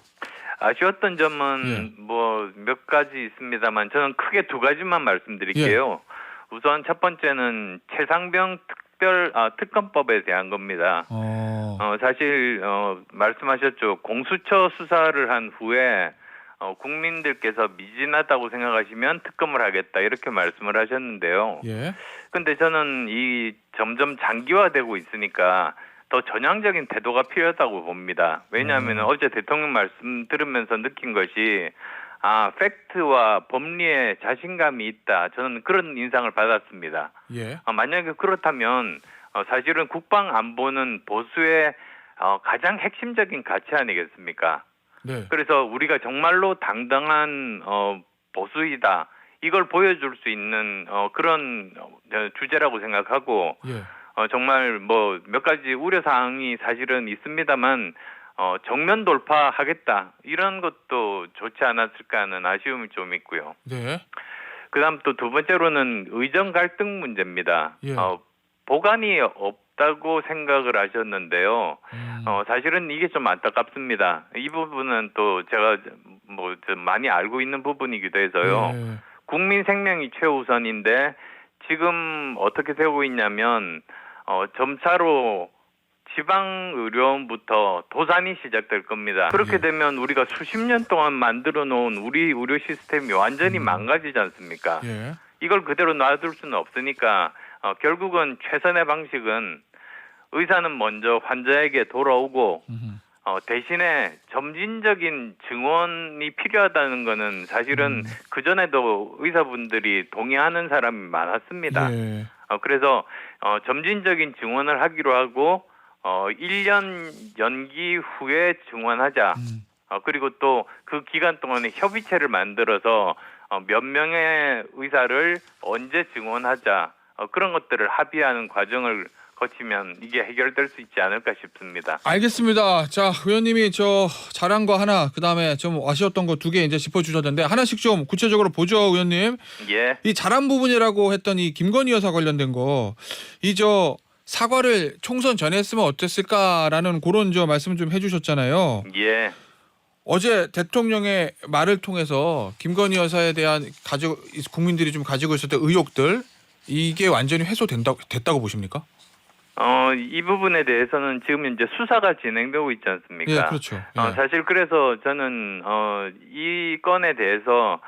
아쉬웠던 점은 예. 뭐 몇 가지 있습니다만 저는 크게 두 가지만 말씀드릴게요. 우선 첫 번째는 최상병 특검법에 대한 겁니다. 사실 말씀하셨죠. 공수처 수사를 한 후에 국민들께서 미진하다고 생각하시면 특검을 하겠다 이렇게 말씀을 하셨는데요. 예. 근데 저는 이 점점 장기화되고 있으니까 더 전향적인 태도가 필요하다고 봅니다. 왜냐하면 어제 대통령 말씀 들으면서 느낀 것이 팩트와 법리에 자신감이 있다. 저는 그런 인상을 받았습니다. 예. 만약에 그렇다면 사실은 국방 안보는 보수의 가장 핵심적인 가치 아니겠습니까? 네. 그래서 우리가 정말로 당당한 보수이다. 이걸 보여줄 수 있는 그런 주제라고 생각하고 예. 정말 뭐 몇 가지 우려 사항이 사실은 있습니다만 정면 돌파하겠다 이런 것도 좋지 않았을까 하는 아쉬움이 좀 있고요. 네. 그다음 또 두 번째로는 의정 갈등 문제입니다. 예. 보관이 없다고 생각을 하셨는데요. 사실은 이게 좀 안타깝습니다. 이 부분은 또 제가 뭐 좀 많이 알고 있는 부분이기도 해서요. 예. 국민 생명이 최우선인데 지금 어떻게 되고 있냐면 점차로 지방의료원부터 도산이 시작될 겁니다. 그렇게 되면 우리가 수십 년 동안 만들어 놓은 우리 의료 시스템이 완전히 망가지지 않습니까? 예. 이걸 그대로 놔둘 수는 없으니까 결국은 최선의 방식은 의사는 먼저 환자에게 돌아오고 대신에 점진적인 증원이 필요하다는 거는 사실은 그전에도 의사분들이 동의하는 사람이 많았습니다. 예. 그래서 점진적인 증원을 하기로 하고 1년 연기 후에 증원하자. 그리고 또 그 기간 동안에 협의체를 만들어서 몇 명의 의사를 언제 증원하자. 그런 것들을 합의하는 과정을 거치면 이게 해결될 수 있지 않을까 싶습니다. 알겠습니다. 자, 의원님이 저 잘한 거 하나, 그다음에 좀 아쉬웠던 거 두 개 이제 짚어주셨는데 하나씩 좀 구체적으로 보죠, 의원님. 예. 이 잘한 부분이라고 했던 이 김건희 여사 관련된 거, 사과를 총선 전에 했으면 어땠을까라는 그런 말씀을 좀 해주셨잖아요. 예. 어제 대통령의 말을 통해서 김건희 여사에 대한 국민들이 좀 가지고 있었던 의혹들, 이게 완전히 됐다고 보십니까? 이 부분에 대해서는 지금 이제 수사가 진행되고 있지 않습니까? 예, 그렇죠. 예. 사실 그래서 저는 이 건에 대해서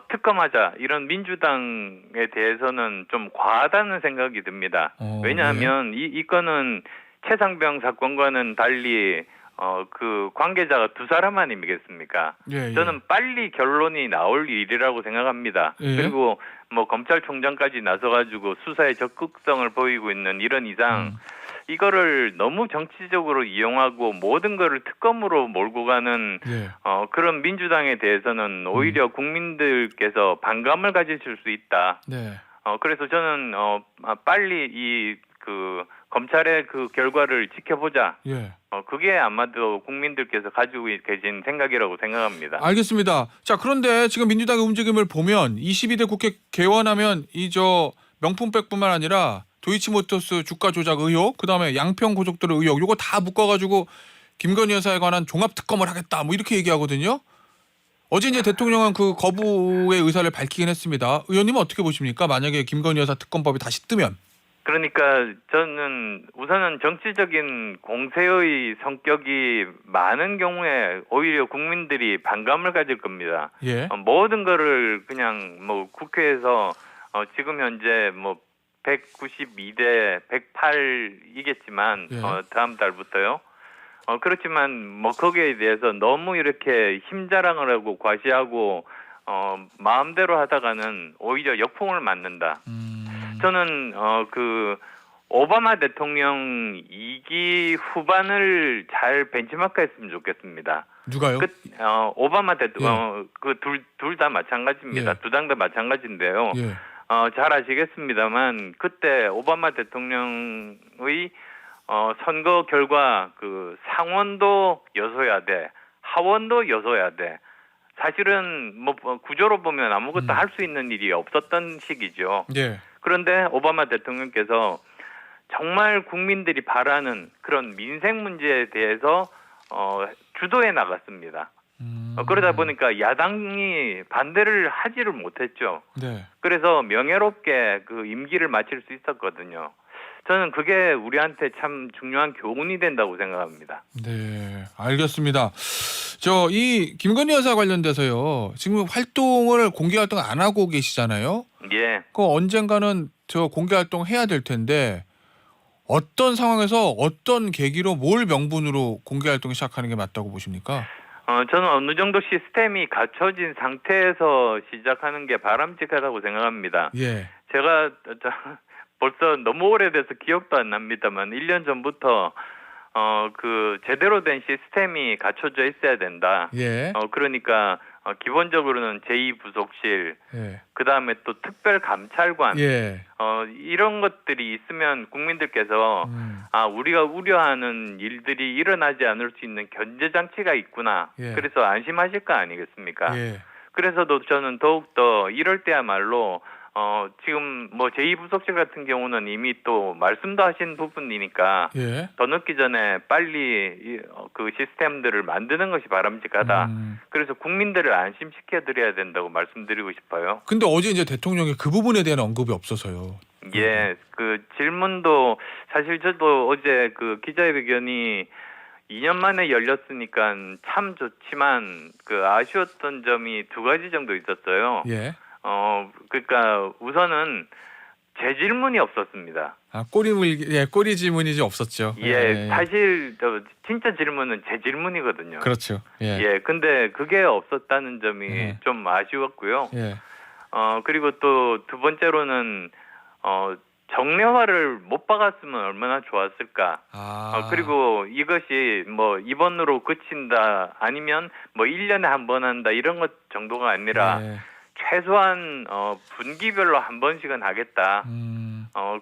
특검하자 이런 민주당에 대해서는 좀 과하다는 생각이 듭니다. 왜냐하면 이 건은 최상병 사건과는 달리 그 관계자가 두 사람 아니겠습니까? 예, 예. 저는 빨리 결론이 나올 일이라고 생각합니다. 예. 그리고 뭐 검찰총장까지 나서가지고 수사에 적극성을 보이고 있는 이런 이상 이거를 너무 정치적으로 이용하고 모든 거를 특검으로 몰고 가는 예. 그런 민주당에 대해서는 오히려 국민들께서 반감을 가지실 수 있다. 네. 그래서 저는 빨리 그 검찰의 그 결과를 지켜보자. 예. 그게 아마도 국민들께서 가지고 계신 생각이라고 생각합니다. 알겠습니다. 자, 그런데 지금 민주당의 움직임을 보면 22대 국회 개원하면 명품백뿐만 아니라 도이치모터스 주가 조작 의혹, 그다음에 양평 고속도로 의혹, 요거 다 묶어가지고 김건희 여사에 관한 종합 특검을 하겠다. 뭐 이렇게 얘기하거든요. 어제 이제 대통령은 그 거부의 의사를 밝히긴 했습니다. 의원님은 어떻게 보십니까? 만약에 김건희 여사 특검법이 다시 뜨면. 그러니까 저는 우선은 정치적인 공세의 성격이 많은 경우에 오히려 국민들이 반감을 가질 겁니다. 예. 모든 거를 그냥 뭐 국회에서 지금 현재 뭐 192대 108이겠지만 예. 다음 달부터요. 그렇지만 뭐 거기에 대해서 너무 이렇게 힘자랑을 하고 과시하고 마음대로 하다가는 오히려 역풍을 맞는다. 저는 그 오바마 대통령 2기 후반을 잘 벤치마크했으면 좋겠습니다. 누가요? 오바마 대통령 그 둘 다 마찬가지입니다. 예. 두 당 다 마찬가지인데요. 예. 잘 아시겠습니다만 그때 오바마 대통령의 선거 결과 그 상원도 여소야대, 하원도 여소야대. 사실은 뭐 구조로 보면 아무것도 할 수 있는 일이 없었던 시기죠. 예. 그런데 오바마 대통령께서 정말 국민들이 바라는 그런 민생 문제에 대해서 주도해 나갔습니다. 그러다 보니까 야당이 반대를 하지를 못했죠. 네. 그래서 명예롭게 그 임기를 마칠 수 있었거든요. 저는 그게 우리한테 참 중요한 교훈이 된다고 생각합니다. 네, 알겠습니다. 이 김건희 여사 관련돼서요. 지금 공개 활동 안 하고 계시잖아요. 예. 그 언젠가는 공개 활동 해야 될 텐데 어떤 상황에서 어떤 계기로 뭘 명분으로 공개 활동 시작하는 게 맞다고 보십니까? 저는 어느 정도 시스템이 갖춰진 상태에서 시작하는 게 바람직하다고 생각합니다. 예. 제가 벌써 너무 오래돼서 기억도 안 납니다만 1년 전부터 그 제대로 된 시스템이 갖춰져 있어야 된다. 예. 그러니까 기본적으로는 제2부속실, 예. 그다음에 또 특별감찰관, 예. 이런 것들이 있으면 국민들께서 우리가 우려하는 일들이 일어나지 않을 수 있는 견제 장치가 있구나. 예. 그래서 안심하실 거 아니겠습니까? 예. 그래서도 저는 더욱더 이럴 때야말로 지금 뭐 제2부속실 같은 경우는 이미 또 말씀도 하신 부분이니까 예. 더 늦기 전에 빨리 그 시스템들을 만드는 것이 바람직하다. 그래서 국민들을 안심시켜 드려야 된다고 말씀드리고 싶어요. 근데 어제 이제 대통령이 그 부분에 대한 언급이 없어서요. 예, 그 질문도 사실 저도 어제 그 기자회견이 2년 만에 열렸으니까 참 좋지만 그 아쉬웠던 점이 두 가지 정도 있었어요. 예. 그러니까 우선은 제 질문이 없었습니다. 꼬리 질문이 없었죠. 예, 사실 진짜 질문은 제 질문이거든요. 그렇죠. 예. 예, 근데 그게 없었다는 점이 예. 좀 아쉬웠고요. 예. 그리고 또 두 번째로는 정례화를 못 박았으면 얼마나 좋았을까. 그리고 이것이 뭐 이번으로 그친다 아니면 뭐 1년에 한 번 한다 이런 것 정도가 아니라 예. 최소한 분기별로 한 번씩은 하겠다.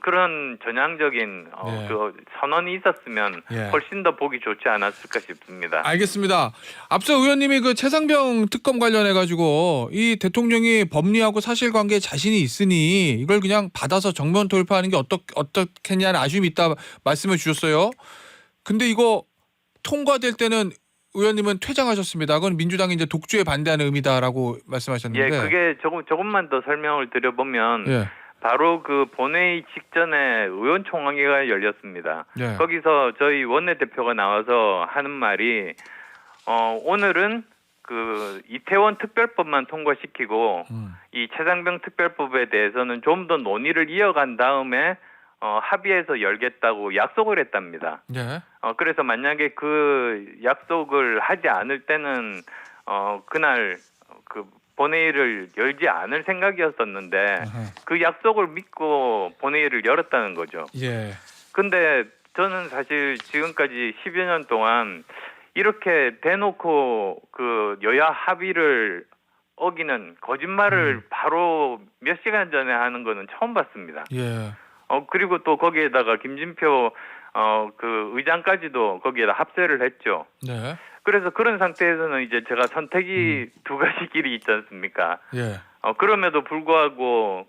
그런 전향적인 네. 그 선언이 있었으면 예. 훨씬 더 보기 좋지 않았을까 싶습니다. 알겠습니다. 앞서 의원님이 그 최상병 특검 관련해 가지고 이 대통령이 법리하고 사실관계에 자신이 있으니 이걸 그냥 받아서 정면 돌파하는 게 어떻겠냐는 아쉬움이 있다 말씀을 주셨어요. 근데 이거 통과될 때는 의원님은 퇴장하셨습니다. 그건 민주당이 이제 독주에 반대하는 의미다라고 말씀하셨는데. 예, 그게 조금만 더 설명을 드려보면 예. 바로 그 본회의 직전에 의원총회가 열렸습니다. 예. 거기서 저희 원내대표가 나와서 하는 말이 오늘은 그 이태원 특별법만 통과시키고 이 최상병 특별법에 대해서는 좀 더 논의를 이어간 다음에 합의해서 열겠다고 약속을 했답니다. 예. 그래서 만약에 그 약속을 하지 않을 때는 그날 그 본회의를 열지 않을 생각이었었는데 그 약속을 믿고 본회의를 열었다는 거죠. 예. 근데 저는 사실 지금까지 10여 년 동안 이렇게 대놓고 그 여야 합의를 어기는 거짓말을 바로 몇 시간 전에 하는 거는 처음 봤습니다. 예. 그리고 또 거기에다가 김진표 그 의장까지도 거기에다 합세를 했죠. 네. 그래서 그런 상태에서는 이제 제가 선택이 두 가지 길이 있지 않습니까? 예. 그럼에도 불구하고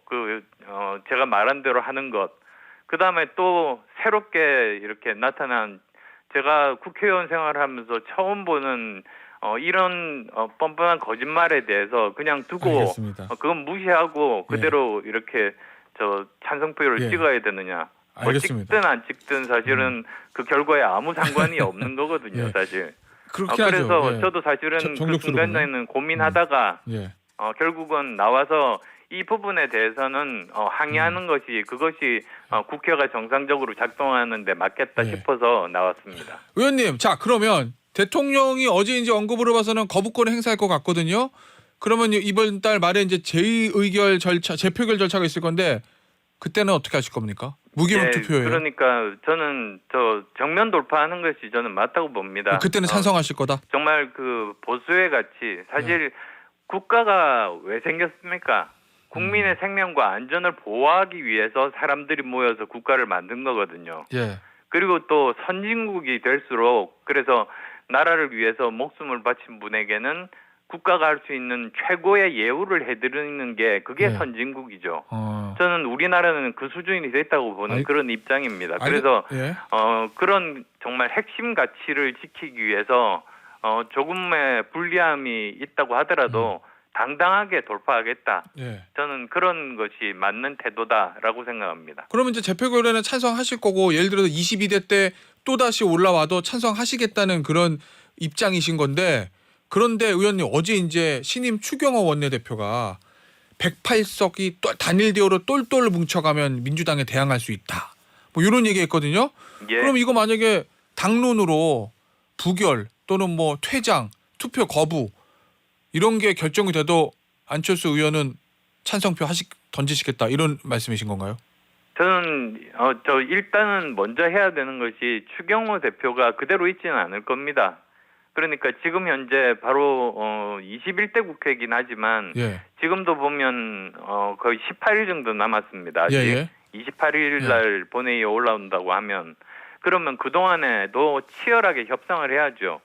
제가 말한 대로 하는 것, 그 다음에 또 새롭게 이렇게 나타난 제가 국회의원 생활하면서 처음 보는 이런 뻔뻔한 거짓말에 대해서 그냥 두고 알겠습니다. 그건 무시하고 그대로 이렇게 저 찬성표를 예. 찍어야 되느냐. 뭐 알겠습니다. 찍든 안 찍든 사실은 그 결과에 아무 상관이 없는 거거든요, 예. 사실. 그렇게 그래서 하죠. 예. 저도 사실은 그 정족수로 순간에는 고민하다가 예. 결국은 나와서 이 부분에 대해서는 항의하는 것이 그것이 국회가 정상적으로 작동하는 데 맞겠다 예. 싶어서 나왔습니다. 의원님, 자 그러면 대통령이 어제 이제 언급으로 봐서는 거부권을 행사할 것 같거든요. 그러면 이번 달 말에 이제 재의결 절차, 재표결 절차가 있을 건데 그때는 어떻게 하실 겁니까? 무기명 투표예요. 그러니까 저는 저 정면 돌파하는 것이 저는 맞다고 봅니다. 그때는 찬성하실 거다. 정말 그 보수의 가치 사실 국가가 왜 생겼습니까? 국민의 생명과 안전을 보호하기 위해서 사람들이 모여서 국가를 만든 거거든요. 예. 그리고 또 선진국이 될수록 그래서 나라를 위해서 목숨을 바친 분에게는 국가가 할 수 있는 최고의 예우를 해드리는 게 그게 네. 선진국이죠. 저는 우리나라는 그 수준이 됐다고 보는 그런 입장입니다. 그래서 예. 그런 정말 핵심 가치를 지키기 위해서 조금의 불리함이 있다고 하더라도 당당하게 돌파하겠다. 예. 저는 그런 것이 맞는 태도다라고 생각합니다. 그러면 이제 재표결에는 찬성하실 거고 예를 들어서 22대 때 또 다시 올라와도 찬성하시겠다는 그런 입장이신 건데 그런데 의원님 어제 이제 신임 추경호 원내대표가 108석이 단일 대우로 똘똘 뭉쳐가면 민주당에 대항할 수 있다. 뭐 이런 얘기했거든요. 예. 그럼 이거 만약에 당론으로 부결 또는 뭐 퇴장, 투표 거부 이런 게 결정이 돼도 안철수 의원은 찬성표 던지시겠다 이런 말씀이신 건가요? 저는 저 일단은 먼저 해야 되는 것이 추경호 대표가 그대로 있지는 않을 겁니다. 그러니까 지금 현재 바로 21대 국회이긴 하지만 예. 지금도 보면 거의 18일 정도 남았습니다. 아직. 예. 28일 날 본회의에 올라온다고 하면 그러면 그동안에도 치열하게 협상을 해야죠.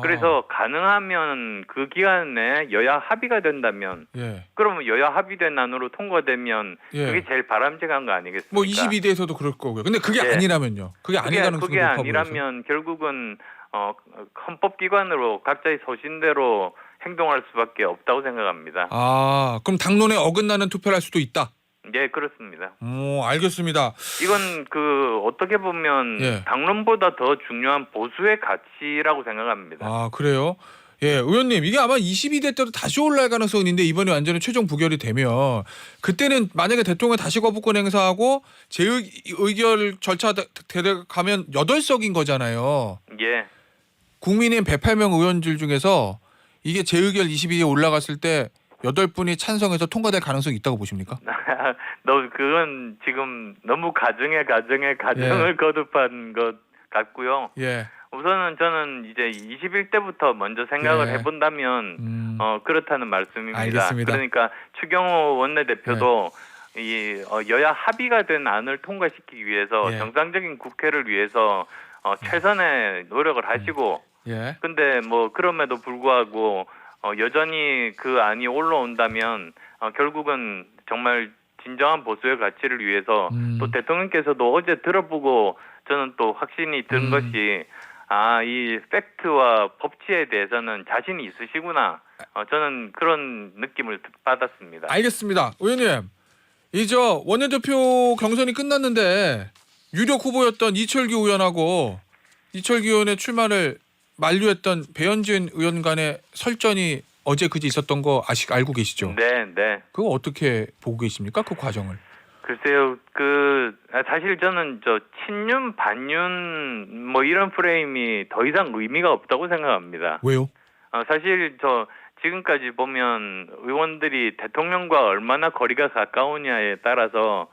그래서 가능하면 그 기간에 여야 합의가 된다면 예. 그러면 여야 합의된 안으로 통과되면 예. 그게 제일 바람직한 거 아니겠습니까? 뭐 22대에서도 그럴 거고요. 근데 그게 예. 아니라면요. 그게 아닐 가능성이 그게 높아 보여서. 아니라면 결국은 헌법기관으로 각자의 소신대로 행동할 수밖에 없다고 생각합니다. 그럼 당론에 어긋나는 투표를 할 수도 있다. 예, 그렇습니다. 알겠습니다. 이건 어떻게 보면 예. 당론보다 더 중요한 보수의 가치라고 생각합니다. 그래요? 예, 의원님 이게 아마 22대 때도 다시 올라갈 가능성이 있는데 이번에 완전히 최종 부결이 되면 그때는 만약에 대통령이 다시 거부권 행사하고 재의결 절차 가면 8석인 거잖아요. 예. 국민의힘 108명 의원들 중에서 이게 재의결 22에 올라갔을 때 8분이 찬성해서 통과될 가능성이 있다고 보십니까? 그건 지금 너무 가정을 거듭한 것 같고요. 예. 우선은 저는 이제 21대부터 먼저 생각을 해본다면 그렇다는 말씀입니다. 알겠습니다. 그러니까 추경호 원내대표도 이 여야 합의가 된 안을 통과시키기 위해서 정상적인 국회를 위해서 최선의 노력을 하시고 근데 뭐 그럼에도 불구하고 여전히 그 안이 올라온다면 결국은 정말 진정한 보수의 가치를 위해서 또 대통령께서도 어제 들어보고 저는 또 확신이 든 것이 이 팩트와 법치에 대해서는 자신이 있으시구나. 저는 그런 느낌을 받았습니다. 알겠습니다. 의원님, 원내대표 경선이 끝났는데 유력 후보였던 이철규 의원하고 이철규 의원의 출마를 만류했던 배현진 의원 간의 설전이 어제 그제 있었던 거 알고 계시죠? 네. 그거 어떻게 보고 계십니까? 그 과정을. 글쎄요, 사실 저는 친윤, 반윤 뭐 이런 프레임이 더 이상 의미가 없다고 생각합니다. 왜요? 사실 지금까지 보면 의원들이 대통령과 얼마나 거리가 가까우냐에 따라서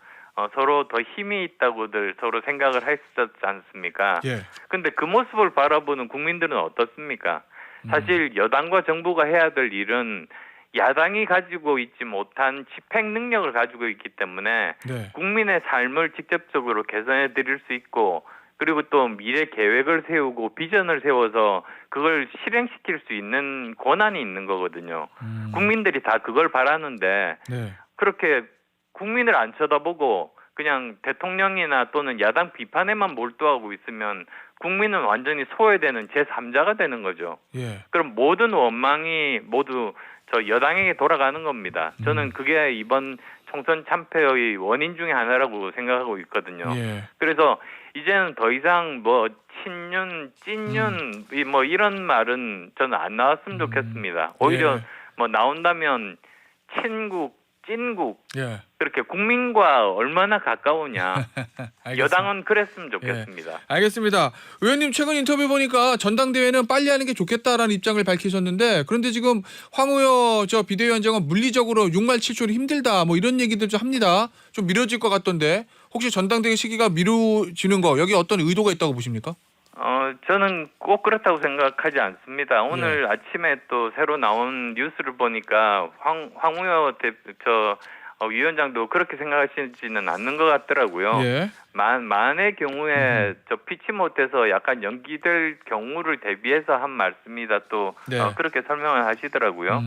서로 더 힘이 있다고들 서로 생각을 했었지 않습니까? 예. 근데 그 모습을 바라보는 국민들은 어떻습니까? 사실 여당과 정부가 해야 될 일은 야당이 가지고 있지 못한 집행 능력을 가지고 있기 때문에 국민의 삶을 직접적으로 개선해 드릴 수 있고 그리고 또 미래 계획을 세우고 비전을 세워서 그걸 실행시킬 수 있는 권한이 있는 거거든요. 국민들이 다 그걸 바라는데 그렇게 국민을 안 쳐다보고 그냥 대통령이나 또는 야당 비판에만 몰두하고 있으면 국민은 완전히 소외되는 제3자가 되는 거죠. 예. 그럼 모든 원망이 모두 저 여당에게 돌아가는 겁니다. 저는 그게 이번 총선 참패의 원인 중에 하나라고 생각하고 있거든요. 예. 그래서 이제는 더 이상 뭐 친윤, 찐윤 뭐 이런 말은 저는 안 나왔으면 좋겠습니다. 오히려 예. 뭐 나온다면 친국, 찐국 예. 그렇게 국민과 얼마나 가까우냐. 알겠습니다. 여당은 그랬으면 좋겠습니다. 알겠습니다. 의원님 최근 인터뷰 보니까 전당대회는 빨리 하는 게 좋겠다라는 입장을 밝히셨는데 그런데 지금 황우여 저 비대위원장은 물리적으로 6말 7초는 힘들다 뭐 이런 얘기들 좀 합니다. 좀 미뤄질 것 같던데 혹시 전당대회 시기가 미뤄지는 거 여기 어떤 의도가 있다고 보십니까? 저는 꼭 그렇다고 생각하지 않습니다. 오늘 아침에 또 새로 나온 뉴스를 보니까 황우여 위원장도 그렇게 생각하시지는 않는 것 같더라고요. 예. 만의 경우에 저 피치 못해서 약간 연기될 경우를 대비해서 한 말씀이다 또 네. 그렇게 설명을 하시더라고요.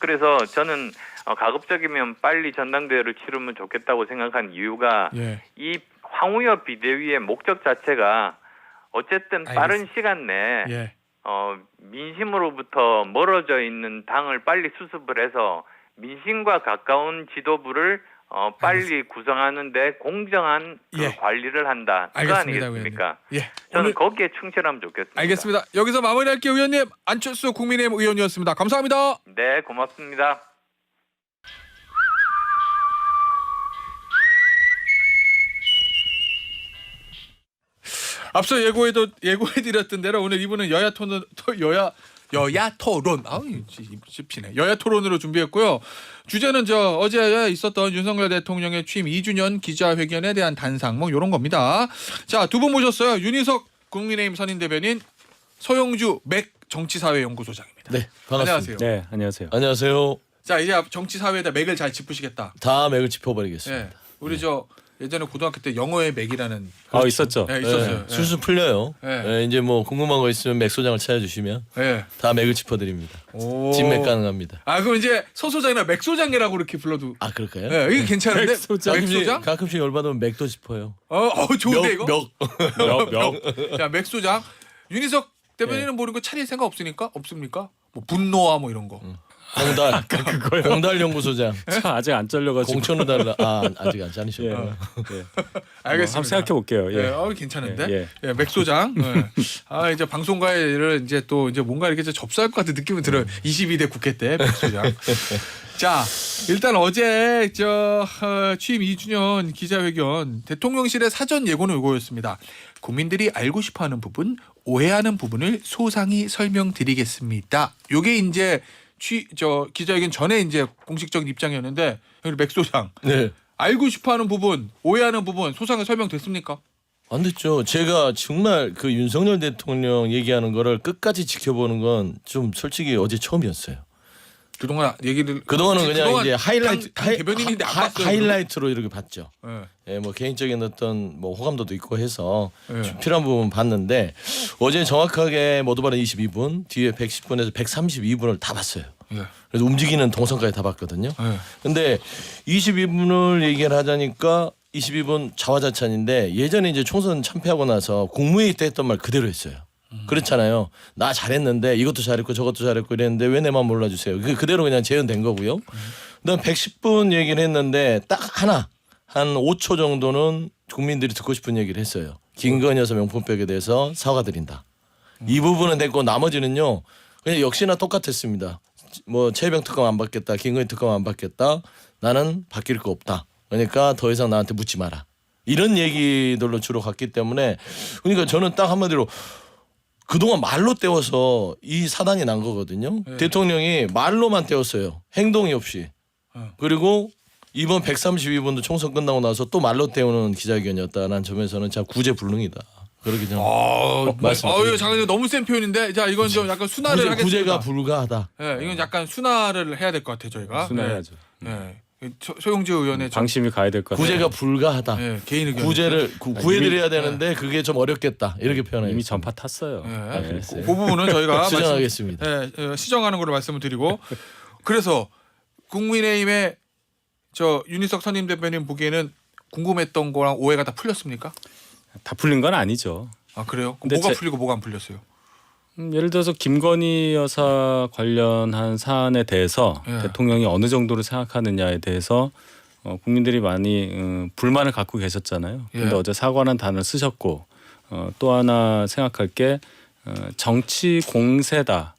그래서 저는 가급적이면 빨리 전당대회를 치르면 좋겠다고 생각한 이유가 예. 이 황우여 비대위의 목적 자체가 어쨌든 빠른 시간 내에 예. 민심으로부터 멀어져 있는 당을 빨리 수습을 해서 민심과 가까운 지도부를 빨리 구성하는데 공정한 그 예. 관리를 한다. 그거 알겠습니다, 아니겠습니까? 의원님. 예. 저는 오늘 거기에 충실하면 좋겠습니다. 알겠습니다. 여기서 마무리할게요, 의원님. 안철수 국민의힘 의원이었습니다. 감사합니다. 네, 고맙습니다. 앞서 예고해드렸던 대로 오늘 이분은 여야 토론 아우 씹히네. 여야 토론으로 준비했고요. 주제는 어제 있었던 윤석열 대통령의 취임 2주년 기자회견에 대한 단상 뭐 이런 겁니다. 자, 두 분 모셨어요. 윤희석 국민의힘 선임 대변인, 서용주 맥 정치사회연구소장입니다. 네, 반갑습니다. 안녕하세요. 네, 안녕하세요. 안녕하세요. 자, 이제 정치사회에다 맥을 잘 짚으시겠다. 다 맥을 짚어버리겠습니다. 예. 우리 예전에 고등학교 때 영어의 맥이라는 있었죠. 네, 있었어요. 네, 술술 풀려요. 네. 네, 이제 뭐 궁금한 거 있으면 맥 소장을 찾아주시면 예. 다 맥을 짚어드립니다. 오. 진맥 가능합니다. 아, 그럼 이제 서 소장이나 맥 소장이라고 이렇게 불러도 아 그럴까요? 예, 이게 괜찮은데? 맥 소장? 맥 소장? 가끔씩 열받으면 맥도 짚어요. 좋은데 이거? mek. 자, 맥 소장. 윤희석 대변인은 모르고 차릴 생각 없습니까? 뭐 분노와 뭐 이런 거. 공달. 그거요. 공달 연구소장. 참 아직 안 잘려가지고. 공천을 달라. 아직 안 잘리셨고. 예. 요 알겠습니다. 한번 생각해 볼게요. 예, 예. 괜찮은데. 예. 맥 소장. 예. 이제 방송가를 이제 뭔가 이렇게 접수할 것 같은 느낌은 들어요. 22대 국회 때 맥 소장. 자, 일단 어제 취임 2주년 기자회견 대통령실의 사전 예고는 이거였습니다. 국민들이 알고 싶어하는 부분, 오해하는 부분을 소상히 설명드리겠습니다. 요게 이제 기자회견 전에 이제 공식적인 입장이었는데 여기 맥 소장. 네. 알고 싶어하는 부분, 오해하는 부분 소상히 설명됐습니까? 안 됐죠. 제가 정말 그 윤석열 대통령 얘기하는 거를 끝까지 지켜보는 건 좀 솔직히 어제 처음이었어요. 그동안 얘기를 그동안은 그냥 이제 하이라이트 당 대변인인데 안 봤어요. 하이라이트로 이렇게 봤죠. 예. 예, 뭐 개인적인 어떤 뭐 호감도도 있고 해서 예. 좀 필요한 부분 봤는데 어제 정확하게 모두 발언 22분 뒤에 110분에서 132분을 다 봤어요. 예. 그래서 움직이는 동선까지 다 봤거든요. 예. 근데 22분을 얘기를 하자니까 22분 자화자찬인데 예전에 이제 총선 참패하고 나서 국무회의 때 했던 말 그대로 했어요. 그렇잖아요. 나 잘했는데 이것도 잘했고 저것도 잘했고 이랬는데 왜 내만 몰라주세요. 그대로 그냥 재현된 거고요. 그다음 110분 얘기를 했는데 딱 하나 한 5초 정도는 국민들이 듣고 싶은 얘기를 했어요. 김건희 여사 명품백에 대해서 사과드린다. 이 부분은 됐고 나머지는요. 그냥 역시나 똑같았습니다. 뭐 최병 특검 안 받겠다. 김건희 특검 안 받겠다. 나는 바뀔 거 없다. 그러니까 더 이상 나한테 묻지 마라. 이런 얘기들로 주로 갔기 때문에 그러니까 저는 딱 한마디로 그동안 말로 때워서 이 사단이 난 거거든요. 네. 대통령이 말로만 때웠어요. 행동이 없이. 그리고 이번 132분도 총선 끝나고 나서 또 말로 때우는 기자회견이었다는 점에서는 진짜 구제불능이다. 그렇게 좀 말씀드립니다. 이거 잠깐 너무 센 표현인데 자 이건 좀 약간 순화를 하겠습니다. 구제가 불가하다. 예, 이건 약간 순화를 해야 될 것 같아요 저희가. 순화해야죠. 예. 소용주 의원의 방심이 가야 될 것 같아요. 구제가 불가하다. 예, 개인 의견. 구제를 구해드려야 되는데 그게 좀 어렵겠다. 이렇게 표현해요. 이미 전파 탔어요. 예. 네. 그 부분은 저희가 수정하겠습니다. 시정하는 걸로 말씀을 드리고 그래서 국민의힘의 윤희석 선임 대변인 보기에는 궁금했던 거랑 오해가 다 풀렸습니까? 다 풀린 건 아니죠. 아 그래요? 그럼 근데 뭐가 풀리고 뭐가 안 풀렸어요? 예를 들어서 김건희 여사 관련한 사안에 대해서 예. 대통령이 어느 정도로 생각하느냐에 대해서 국민들이 많이 불만을 갖고 계셨잖아요. 근데 예. 어제 사과라는 단어를 쓰셨고 또 하나 생각할 게 정치 공세다.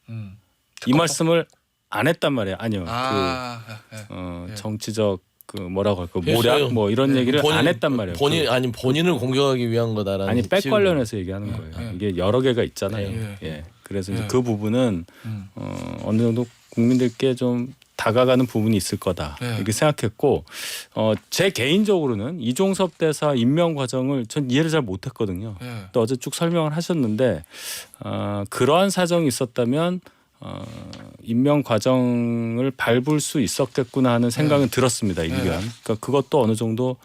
이 말씀을 안 했단 말이에요. 아니요. 예. 정치적 그 뭐라고 할까 했어요. 모략 뭐 이런 얘기를 안 했단 말이에요. 본인을 공격하기 위한 거다라는. 아니 백 식으로. 관련해서 얘기하는 거예요. 이게 여러 개가 있잖아요. 예. 그래서 이제 그 부분은 어느 정도 국민들께 좀 다가가는 부분이 있을 거다 이렇게 생각했고 제 개인적으로는 이종섭 대사 임명 과정을 전 이해를 잘 못했거든요. 또 어제 쭉 설명을 하셨는데 그러한 사정이 있었다면 임명 과정을 밟을 수 있었겠구나 하는 생각은 들었습니다. 일견. 그러니까 그것도 어느 정도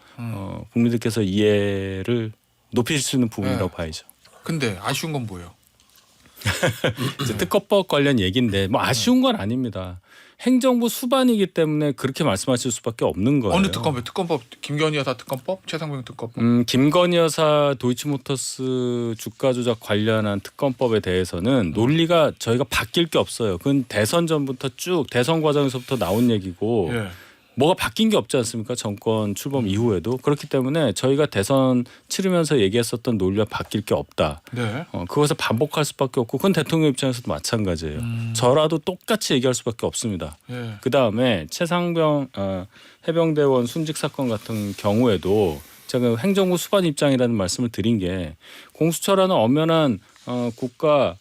국민들께서 이해를 높이실 수 있는 부분이라고 봐야죠. 근데 아쉬운 건 뭐예요? 이제 특검법 관련 얘기인데 뭐 아쉬운 건 아닙니다. 행정부 수반이기 때문에 그렇게 말씀하실 수밖에 없는 거예요. 어느 특검법? 특검법 김건희 여사 특검법? 최상병 특검법? 김건희 여사 도이치모터스 주가 조작 관련한 특검법에 대해서는 논리가 저희가 바뀔 게 없어요. 그건 대선 전부터 쭉 대선 과정에서부터 나온 얘기고 예. 뭐가 바뀐 게 없지 않습니까? 정권 출범 이후에도. 그렇기 때문에 저희가 대선 치르면서 얘기했었던 논리와 바뀔 게 없다. 네. 그것을 반복할 수밖에 없고 그건 대통령 입장에서도 마찬가지예요. 저라도 똑같이 얘기할 수밖에 없습니다. 예. 그다음에 최상병 해병대원 순직 사건 같은 경우에도 제가 행정부 수반 입장이라는 말씀을 드린 게 공수처라는 엄연한 국가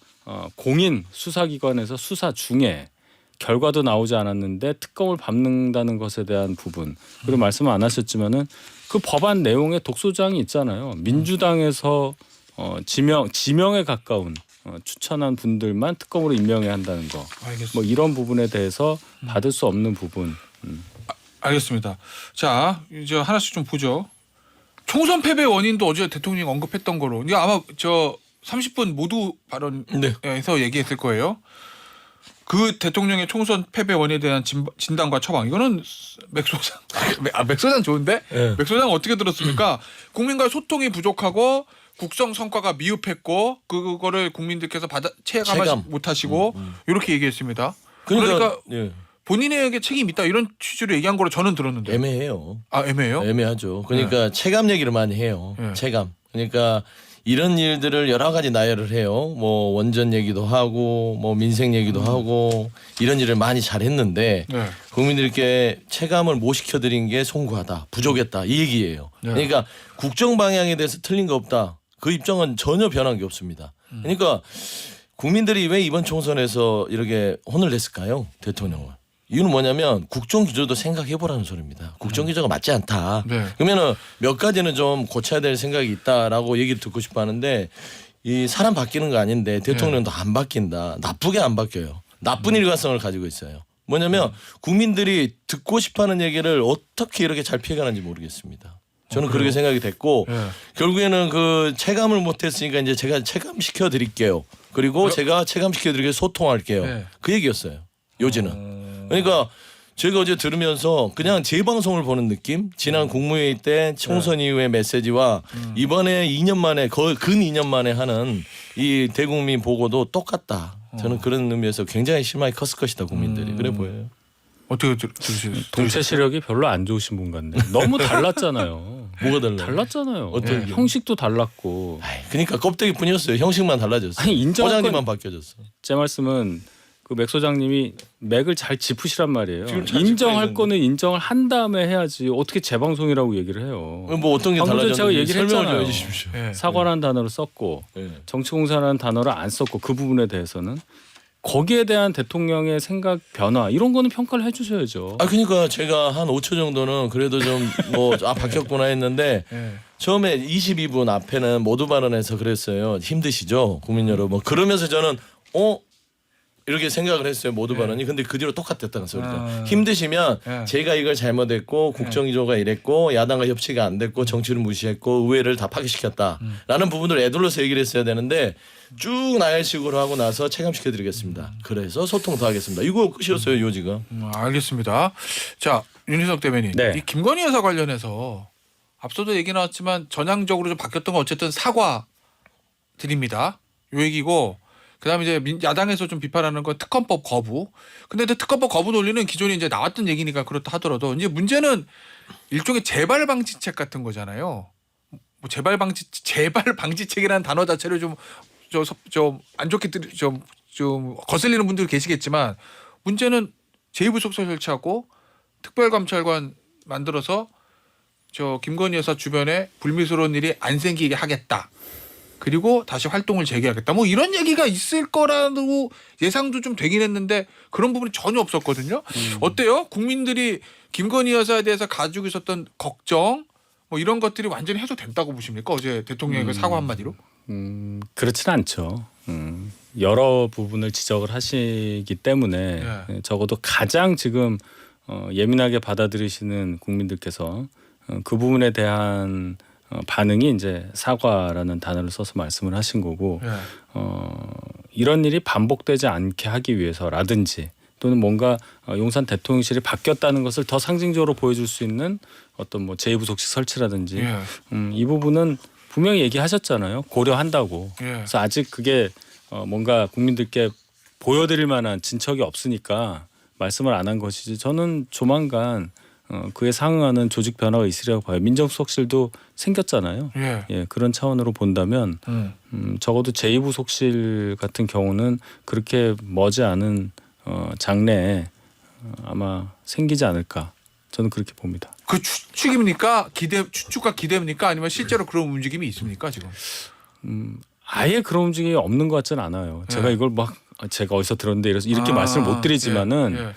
공인 수사기관에서 수사 중에 결과도 나오지 않았는데 특검을 밟는다는 것에 대한 부분 그리고 말씀 안 하셨지만은 그 법안 내용에 독소장이 있잖아요. 민주당에서 지명에 가까운 추천한 분들만 특검으로 임명해야 한다는 거. 알겠습니다. 뭐 이런 부분에 대해서 받을 수 없는 부분. 알겠습니다. 자 이제 하나씩 좀 보죠. 총선 패배 원인도 어제 대통령이 언급했던 거로. 이게 아마 저 30분 모두 발언에서 얘기했을 거예요. 그 대통령의 총선 패배 원인에 대한 진단과 처방. 이거는 맥소장. 맥소장 좋은데? 맥소장 어떻게 들었습니까? 국민과의 소통이 부족하고 국정 성과가 미흡했고 그거를 국민들께서 체감하지 못하시고 이렇게 얘기했습니다. 그러니까 본인에게 책임 있다 이런 취지로 얘기한 거로 저는 들었는데. 애매해요. 아 애매해요? 애매하죠. 그러니까 체감 얘기를 많이 해요. 체감. 그러니까 이런 일들을 여러 가지 나열을 해요. 뭐 원전 얘기도 하고 뭐 민생 얘기도 하고 이런 일을 많이 잘했는데 국민들께 체감을 못 시켜드린 게 송구하다, 부족했다 이 얘기예요. 그러니까 국정 방향에 대해서 틀린 거 없다. 그 입장은 전혀 변한 게 없습니다. 그러니까 국민들이 왜 이번 총선에서 이렇게 혼을 냈을까요? 대통령을. 이유는 뭐냐면 국정기조도 생각해보라는 소리입니다. 국정기조가 맞지 않다. 그러면은 몇 가지는 좀 고쳐야 될 생각이 있다라고 얘기를 듣고 싶어 하는데 이 사람 바뀌는 거 아닌데 대통령도 안 바뀐다. 나쁘게 안 바뀌어요. 나쁜 일관성을 가지고 있어요. 뭐냐면 국민들이 듣고 싶어하는 얘기를 어떻게 이렇게 잘 피해가는지 모르겠습니다. 저는 그렇게 생각이 됐고 결국에는 그 체감을 못했으니까 이제 제가 체감시켜 드릴게요. 그리고 제가 체감시켜 드리게 소통할게요. 그 얘기였어요. 요지는. 그러니까 제가 어제 들으면서 그냥 재방송을 보는 느낌? 지난 국무회의 때 총선 이후의 메시지와 이번에 2년 만에 근 2년 만에 하는 이 대국민 보고도 똑같다. 저는 그런 의미에서 굉장히 실망이 컸을 것이다 국민들이. 그래 보여요. 어떻게 들으세요? 동체 시력이 별로 안 좋으신 분 같네. 너무 달랐잖아요. 뭐가 달라요? 달랐잖아요. 어떤 형식도 달랐고. 그러니까 껍데기뿐이었어요. 형식만 달라졌어. 아니 포장지만 바뀌어졌어. 제 말씀은 그 맥 소장님이 맥을 잘 짚으시란 말이에요. 잘 인정할 짚어야 거는 인정을 한 다음에 해야지. 어떻게 재방송이라고 얘기를 해요. 뭐 어떤 게 방금 전에 제가 달라졌는지 얘기를 설명을 했잖아요. 좀 해주십시오. 사과라는 단어를 썼고 정치공사라는 단어를 안 썼고 그 부분에 대해서는 거기에 대한 대통령의 생각 변화 이런 거는 평가를 해주셔야죠. 그러니까 제가 한 5초 정도는 그래도 좀 뭐 바뀌었구나 했는데 처음에 22분 앞에는 모두 발언해서 그랬어요. 힘드시죠, 국민 여러분. 그러면서 저는 이렇게 생각을 했어요. 모두 발언이. 근데 그 뒤로 똑같았다는 소리죠. 힘드시면 제가 이걸 잘못했고 국정기조가 이랬고 야당과 협치가 안 됐고 정치를 무시했고 의회를 다 파괴시켰다라는 부분을 애둘러서 얘기를 했어야 되는데 쭉 나열식으로 하고 나서 체감시켜드리겠습니다. 그래서 소통 더 하겠습니다. 이거 끝이었어요. 요지가. 알겠습니다. 자 윤희석 대변인. 이 김건희 여사 관련해서 앞서도 얘기 나왔지만 전향적으로 좀 바뀌었던 건 어쨌든 사과 드립니다. 요 얘기고 그다음에 이제 야당에서 좀 비판하는 건 특검법 거부. 근데 특검법 거부 논리는 기존에 이제 나왔던 얘기니까 그렇다 하더라도 이제 문제는 일종의 재발 방지책 같은 거잖아요. 뭐 재발 방지책이라는 단어 자체를 좀 안 좋게 좀 거슬리는 분들 계시겠지만 문제는 제2부속실 설치하고 특별감찰관 만들어서 저 김건희 여사 주변에 불미스러운 일이 안 생기게 하겠다. 그리고 다시 활동을 재개하겠다. 뭐 이런 얘기가 있을 거라고 예상도 좀 되긴 했는데 그런 부분이 전혀 없었거든요. 어때요? 국민들이 김건희 여사에 대해서 가지고 있었던 걱정 뭐 이런 것들이 완전히 해소된다고 보십니까? 어제 대통령의 그 사과 한마디로? 그렇지는 않죠. 여러 부분을 지적을 하시기 때문에 적어도 가장 지금 예민하게 받아들이시는 국민들께서 그 부분에 대한 반응이 이제 사과라는 단어를 써서 말씀을 하신 거고 이런 일이 반복되지 않게 하기 위해서라든지 또는 뭔가 용산 대통령실이 바뀌었다는 것을 더 상징적으로 보여줄 수 있는 어떤 뭐 제2부속실 설치라든지 이 부분은 분명히 얘기하셨잖아요. 고려한다고. 그래서 아직 그게 뭔가 국민들께 보여드릴 만한 진척이 없으니까 말씀을 안 한 것이지 저는 조만간 그에 상응하는 조직 변화가 있으리라고 봐요. 민정수석실도 생겼잖아요. 예, 그런 차원으로 본다면 적어도 제2부속실 같은 경우는 그렇게 머지않은 장래에 아마 생기지 않을까 저는 그렇게 봅니다. 그 추측입니까? 추측과 기대입니까? 아니면 실제로 그런 움직임이 있습니까 지금? 아예 그런 움직임이 없는 것 같지는 않아요. 제가 이걸 막 제가 어디서 들었는데 이렇게 말씀을 못 드리지만은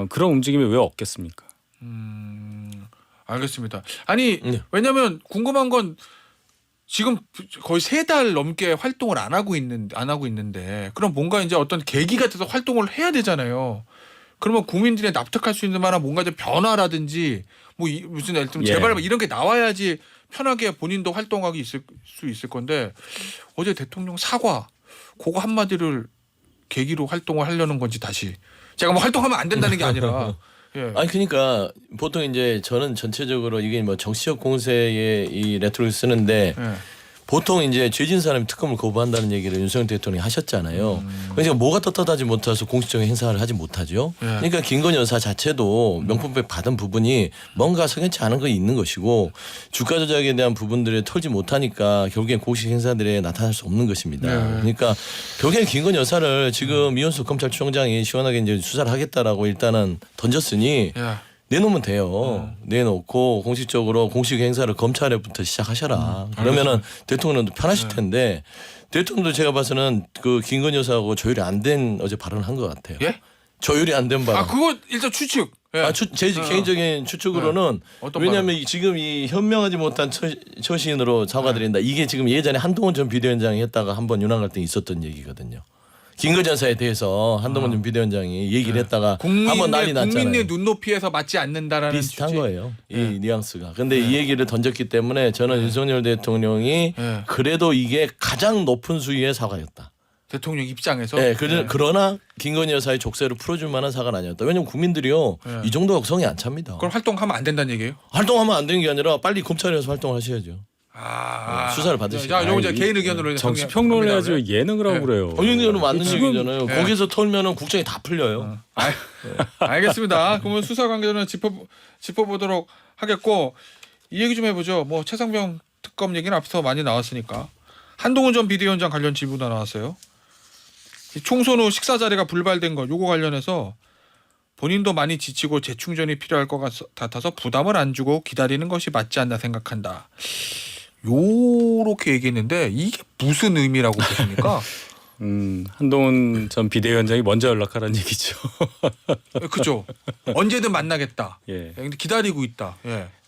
그런 움직임이 왜 없겠습니까? 알겠습니다. 아니 왜냐하면 궁금한 건 지금 거의 3달 넘게 활동을 안 하고 있는데 그럼 뭔가 이제 어떤 계기가 돼서 활동을 해야 되잖아요. 그러면 국민들이 납득할 수 있는 만한 뭔가 좀 변화라든지 뭐 무슨 예를 들면 재발 이런 게 나와야지 편하게 본인도 활동하기 수 있을 건데 어제 대통령 사과 그거 한마디를 계기로 활동을 하려는 건지 다시 제가 뭐 활동하면 안 된다는 게 아니라 아니 그러니까 보통 이제 저는 전체적으로 이게 뭐 정치적 공세의 이 레토릭을 쓰는데 보통 이제 죄진 사람이 특검을 거부한다는 얘기를 윤석열 대통령이 하셨잖아요. 그러니까 뭐가 떳떳하지 못해서 공식적인 행사를 하지 못하죠. 그러니까 김건희 여사 자체도 명품백 받은 부분이 뭔가 석연치 않은 거 있는 것이고 주가 조작에 대한 부분들을 털지 못하니까 결국엔 공식 행사들에 나타날 수 없는 것입니다. 그러니까 결국엔 김건희 여사를 지금 이현수 검찰총장이 시원하게 이제 수사를 하겠다라고 일단은 던졌으니 내놓으면 돼요. 내놓고 공식적으로 공식 행사를 검찰에부터 시작하셔라. 그러면은 대통령도 편하실 텐데 대통령도 제가 봐서는 그 김건희 여사하고 조율이 안 된 어제 발언을 한 것 같아요. 조율이 안 된 발언. 그거 일단 추측. 제 개인적인 추측으로는 왜냐하면 지금 이 현명하지 못한 처신으로 사과드린다. 이게 지금 예전에 한동훈 전 비대위원장이 했다가 한번 윤활 갈등이 있었던 얘기거든요. 김건희 여사에 대해서 한동훈 전 비대위원장이 얘기를 했다가 한번 난리 났잖아요. 국민의 눈높이에서 맞지 않는다라는 비슷한 취지? 거예요. 이 뉘앙스가. 근데 이 얘기를 던졌기 때문에 저는 윤석열 대통령이 그래도 이게 가장 높은 수위의 사과였다. 대통령 입장에서. 그러나 김건희 여사의 족쇄를 풀어줄 만한 사과는 아니었다. 왜냐하면 국민들이요. 이 정도 역성이 안 찹니다. 그럼 활동하면 안 된다는 얘기예요? 활동하면 안 되는 게 아니라 빨리 검찰에서 활동하셔야죠. 수사를 받으시죠. 자, 요거 이제 개인 의견으로 정치 평론을 해야지 왜 예능을 하고 그래요. 의견으로 맞는 얘기잖아요. 거기서 털면은 국정이 다 풀려요. 알겠습니다. 그러면 수사 관계자는 짚어보도록 하겠고 이 얘기 좀 해보죠. 뭐 최상병 특검 얘기는 앞서 많이 나왔으니까 한동훈 전 비대위원장 관련 질문도 나왔어요. 총선 후 식사 자리가 불발된 것 요거 관련해서 본인도 많이 지치고 재충전이 필요할 것 같아서 부담을 안 주고 기다리는 것이 맞지 않나 생각한다. 요렇게 얘기했는데 이게 무슨 의미라고 보십니까? 한동훈 전 비대위원장이 먼저 연락하라는 얘기죠. 그죠. 언제든 만나겠다. 근데 기다리고 있다.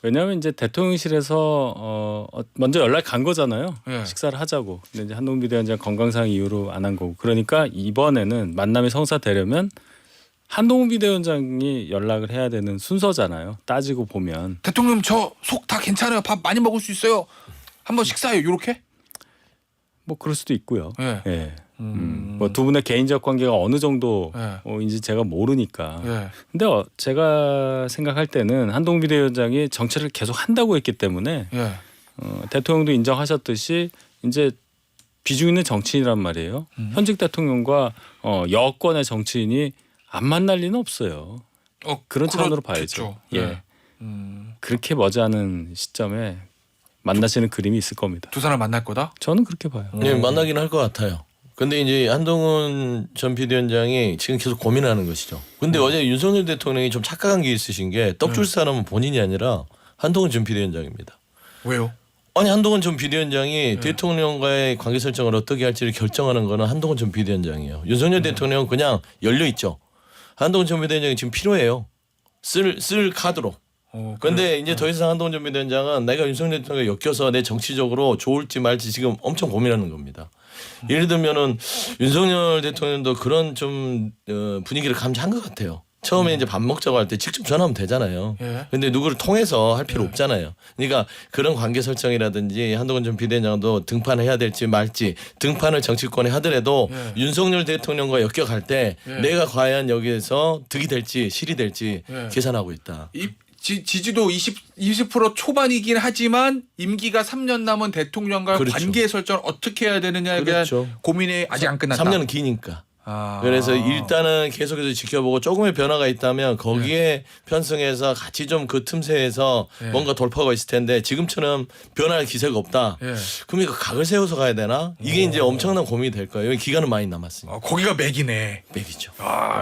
왜냐하면 이제 대통령실에서 먼저 연락 간 거잖아요. 식사를 하자고. 근데 이제 한동훈 비대위원장 건강상 이유로 안 한 거고. 그러니까 이번에는 만남이 성사되려면 한동훈 비대위원장이 연락을 해야 되는 순서잖아요. 따지고 보면. 대통령 저 속 다 괜찮아요. 밥 많이 먹을 수 있어요. 한번 식사해요. 요렇게? 뭐 그럴 수도 있고요. 뭐 두 분의 개인적 관계가 어느 정도인지 제가 모르니까. 근데 제가 생각할 때는 한동훈 비대위원장이 정치를 계속 한다고 했기 때문에 대통령도 인정하셨듯이 이제 비중 있는 정치인이란 말이에요. 현직 대통령과 여권의 정치인이 안 만날 리는 없어요. 그런 차원으로 봐야죠. 예. 그렇게 머지않은 시점에 만나시는 그림이 있을 겁니다. 두 사람 만날 거다? 저는 그렇게 봐요. 네, 만나기는 할 것 같아요. 근데 이제 한동훈 전 비대위원장이 지금 계속 고민하는 것이죠. 근데 어제 윤석열 대통령이 좀 착각한 게 있으신 게 떡 줄 사람은 본인이 아니라 한동훈 전 비대위원장입니다. 왜요? 아니 한동훈 전 비대위원장이 대통령과의 관계 설정을 어떻게 할지를 결정하는 거는 한동훈 전 비대위원장이에요. 윤석열 대통령은 그냥 열려 있죠. 한동훈 전 비대위원장이 지금 필요해요. 쓸 카드로. 그런데 이제 더 이상 한동훈 전 비대위원장은 내가 윤석열 대통령에 엮여서 내 정치적으로 좋을지 말지 지금 엄청 고민하는 겁니다. 예를 들면은 윤석열 대통령도 그런 좀 분위기를 감지한 것 같아요. 처음에 이제 밥 먹자고 할 때 직접 전화하면 되잖아요. 근데 누구를 통해서 할 필요 없잖아요. 그러니까 그런 관계 설정이라든지 한동훈 전 비대위원장도 등판해야 될지 말지 등판을 정치권에 하더라도 윤석열 대통령과 엮여갈 때 내가 과연 여기에서 득이 될지 실이 될지 계산하고 있다. 지지도 20% 초반이긴 하지만 임기가 3년 남은 대통령과 그렇죠. 관계 설정을 어떻게 해야 되느냐에 대한 고민이 아직 안 끝났다. 3년은 기니까. 그래서 일단은 계속해서 지켜보고 조금의 변화가 있다면 거기에 편승해서 같이 좀 그 틈새에서 뭔가 돌파가 있을 텐데 지금처럼 변할 기세가 없다. 그럼 이거 각을 세워서 가야 되나? 이게 이제 엄청난 고민이 될 거예요. 기간은 많이 남았으니까. 거기가 맥이네. 맥이죠.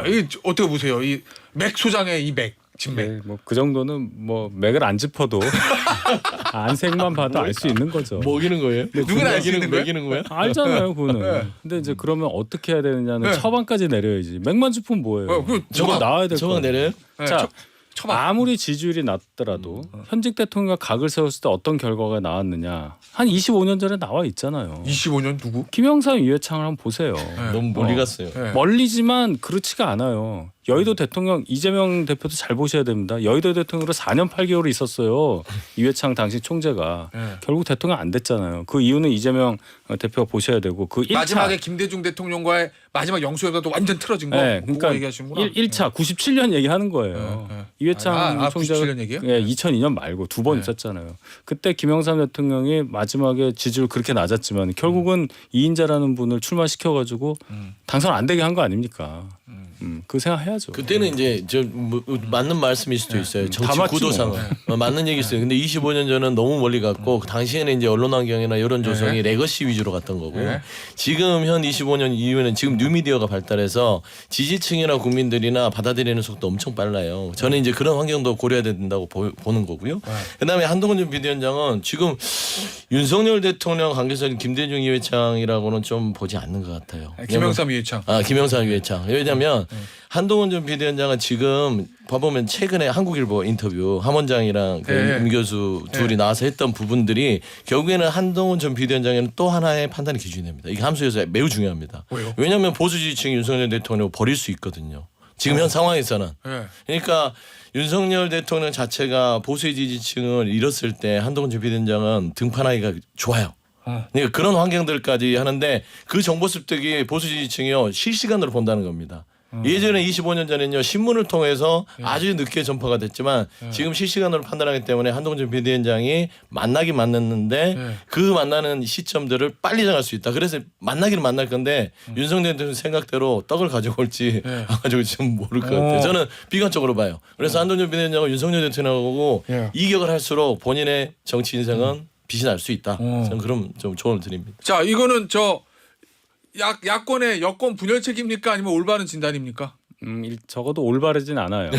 이 어떻게 보세요? 이 맥 소장의 이 맥. 진맥. 뭐 그 정도는 뭐 맥을 안 짚어도 안색만 봐도 알 수 있는 거죠. 먹이는 거예요? 누구나 알 수 있는 거예요? 먹이는 거야? 알잖아요, 그거는. 근데 이제 그러면 어떻게 해야 되느냐는 처방까지 내려야지. 맥만 짚으면 뭐예요? 저거 나와야 될 거. 처방 내려요? 자, 아무리 지지율이 낮더라도 현직 대통령과 각을 세웠을 때 어떤 결과가 나왔느냐. 한 25년 전에 나와 있잖아요. 25년 누구? 김영삼, 이회창을 한번 보세요. 너무 멀리 갔어요. 멀리지만 그렇지가 않아요. 여의도 대통령 이재명 대표도 잘 보셔야 됩니다. 여의도 대통령으로 4년 8개월 있었어요. 이회창 당시 총재가. 결국 대통령 안 됐잖아요. 그 이유는 이재명 대표가 보셔야 되고 그 1차 마지막에 김대중 대통령과의 마지막 영수회담도 완전 틀어진 거. 그러니까 얘기하시는구나. 1차 97년 얘기하는 거예요. 이회창 총재가 97년 얘기요? 2002년 말고 두 번 있었잖아요. 그때 김영삼 대통령이 마지막에 지지율 그렇게 낮았지만 결국은 이인자라는 분을 출마시켜가지고 당선 안 되게 한 거 아닙니까? 그 생각해야죠. 그때는 이제 뭐 맞는 말씀일 수도 있어요. 정치 맞지 구도상 맞는 얘기 있어요. 근데 25년 전은 너무 멀리 갔고 그 당시에는 이제 언론 환경이나 여론 조성이 레거시 위주로 갔던 거고요. 지금 현 25년 이후에는 지금 뉴미디어가 발달해서 지지층이나 국민들이나 받아들이는 속도 엄청 빨라요. 저는 이제 그런 환경도 고려해야 된다고 보는 거고요. 그다음에 한동훈 전 비대위원장은 지금 윤석열 대통령 관계자인 김대중 이회창이라고는 좀 보지 않는 것 같아요. 김영삼 이회창. 김영삼 이회창. 왜냐하면 한동훈 전 비대위원장은 지금 봐보면 최근에 한국일보 인터뷰 함 원장이랑 임 교수 둘이 나와서 했던 부분들이 결국에는 한동훈 전 비대위원장에는 또 하나의 판단의 기준이 됩니다. 이게 함수에서 매우 중요합니다. 왜요? 왜냐하면 보수 지지층이 윤석열 대통령을 버릴 수 있거든요. 지금 현 상황에서는. 그러니까 윤석열 대통령 자체가 보수 지지층을 잃었을 때 한동훈 전 비대위원장은 등판하기가 좋아요. 그러니까 그런 환경들까지 하는데 그 정보 습득이 보수 지지층이요 실시간으로 본다는 겁니다. 예전에 25년 전에는요 신문을 통해서 아주 늦게 전파가 됐지만 지금 실시간으로 판단하기 때문에 한동훈 전 비대위원장이 만나긴 만났는데 그 만나는 시점들을 빨리 정할 수 있다. 그래서 만나기는 만날 건데 윤석열 대통령 생각대로 떡을 가지고 올지 안 가지고 올지 좀 모를 것 같아요. 저는 비관적으로 봐요. 그래서 한동훈 전 비대위원장은 윤석열 대통령하고 이격을 할수록 본인의 정치 인생은 빛이 날 수 있다. 저는 그런 좀 조언을 드립니다. 자, 이거는 야권의 여권 분열 책입니까? 아니면 올바른 진단입니까? 적어도 올바르진 않아요.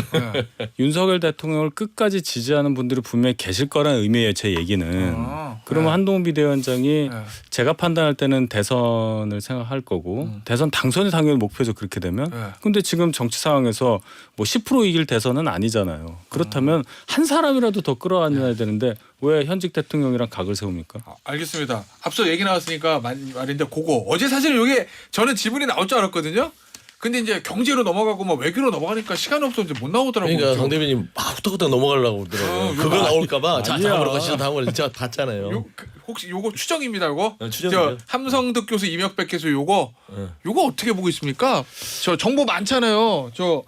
윤석열 대통령을 끝까지 지지하는 분들이 분명히 계실 거라는 의미예요. 제 얘기는. 그러면 한동훈 비대위원장이 제가 판단할 때는 대선을 생각할 거고 대선 당선이 당연히 목표죠. 그렇게 되면. 근데 지금 정치 상황에서 뭐 10% 이길 대선은 아니잖아요. 그렇다면 한 사람이라도 더 끌어안아야 되는데 왜 현직 대통령이랑 각을 세웁니까? 알겠습니다. 앞서 얘기 나왔으니까 말인데 그거 어제 사실 이게 저는 지분이 나올 줄 알았거든요. 근데 이제 경제로 넘어가고 뭐 외교로 넘어가니까 시간이 없어서 이제 못 나오더라고요. 그러니까 강 대변인 막 후딱후딱 넘어가려고 그러더라고요. 그거 나올까봐 자 다음으로 가시죠. 다음으로 제가 봤잖아요. 혹시 요거 추정입니다. 요거 추정이요? 저 함성득 교수 이명백 교수 요거 어떻게 보고 있습니까? 저 정보 많잖아요. 저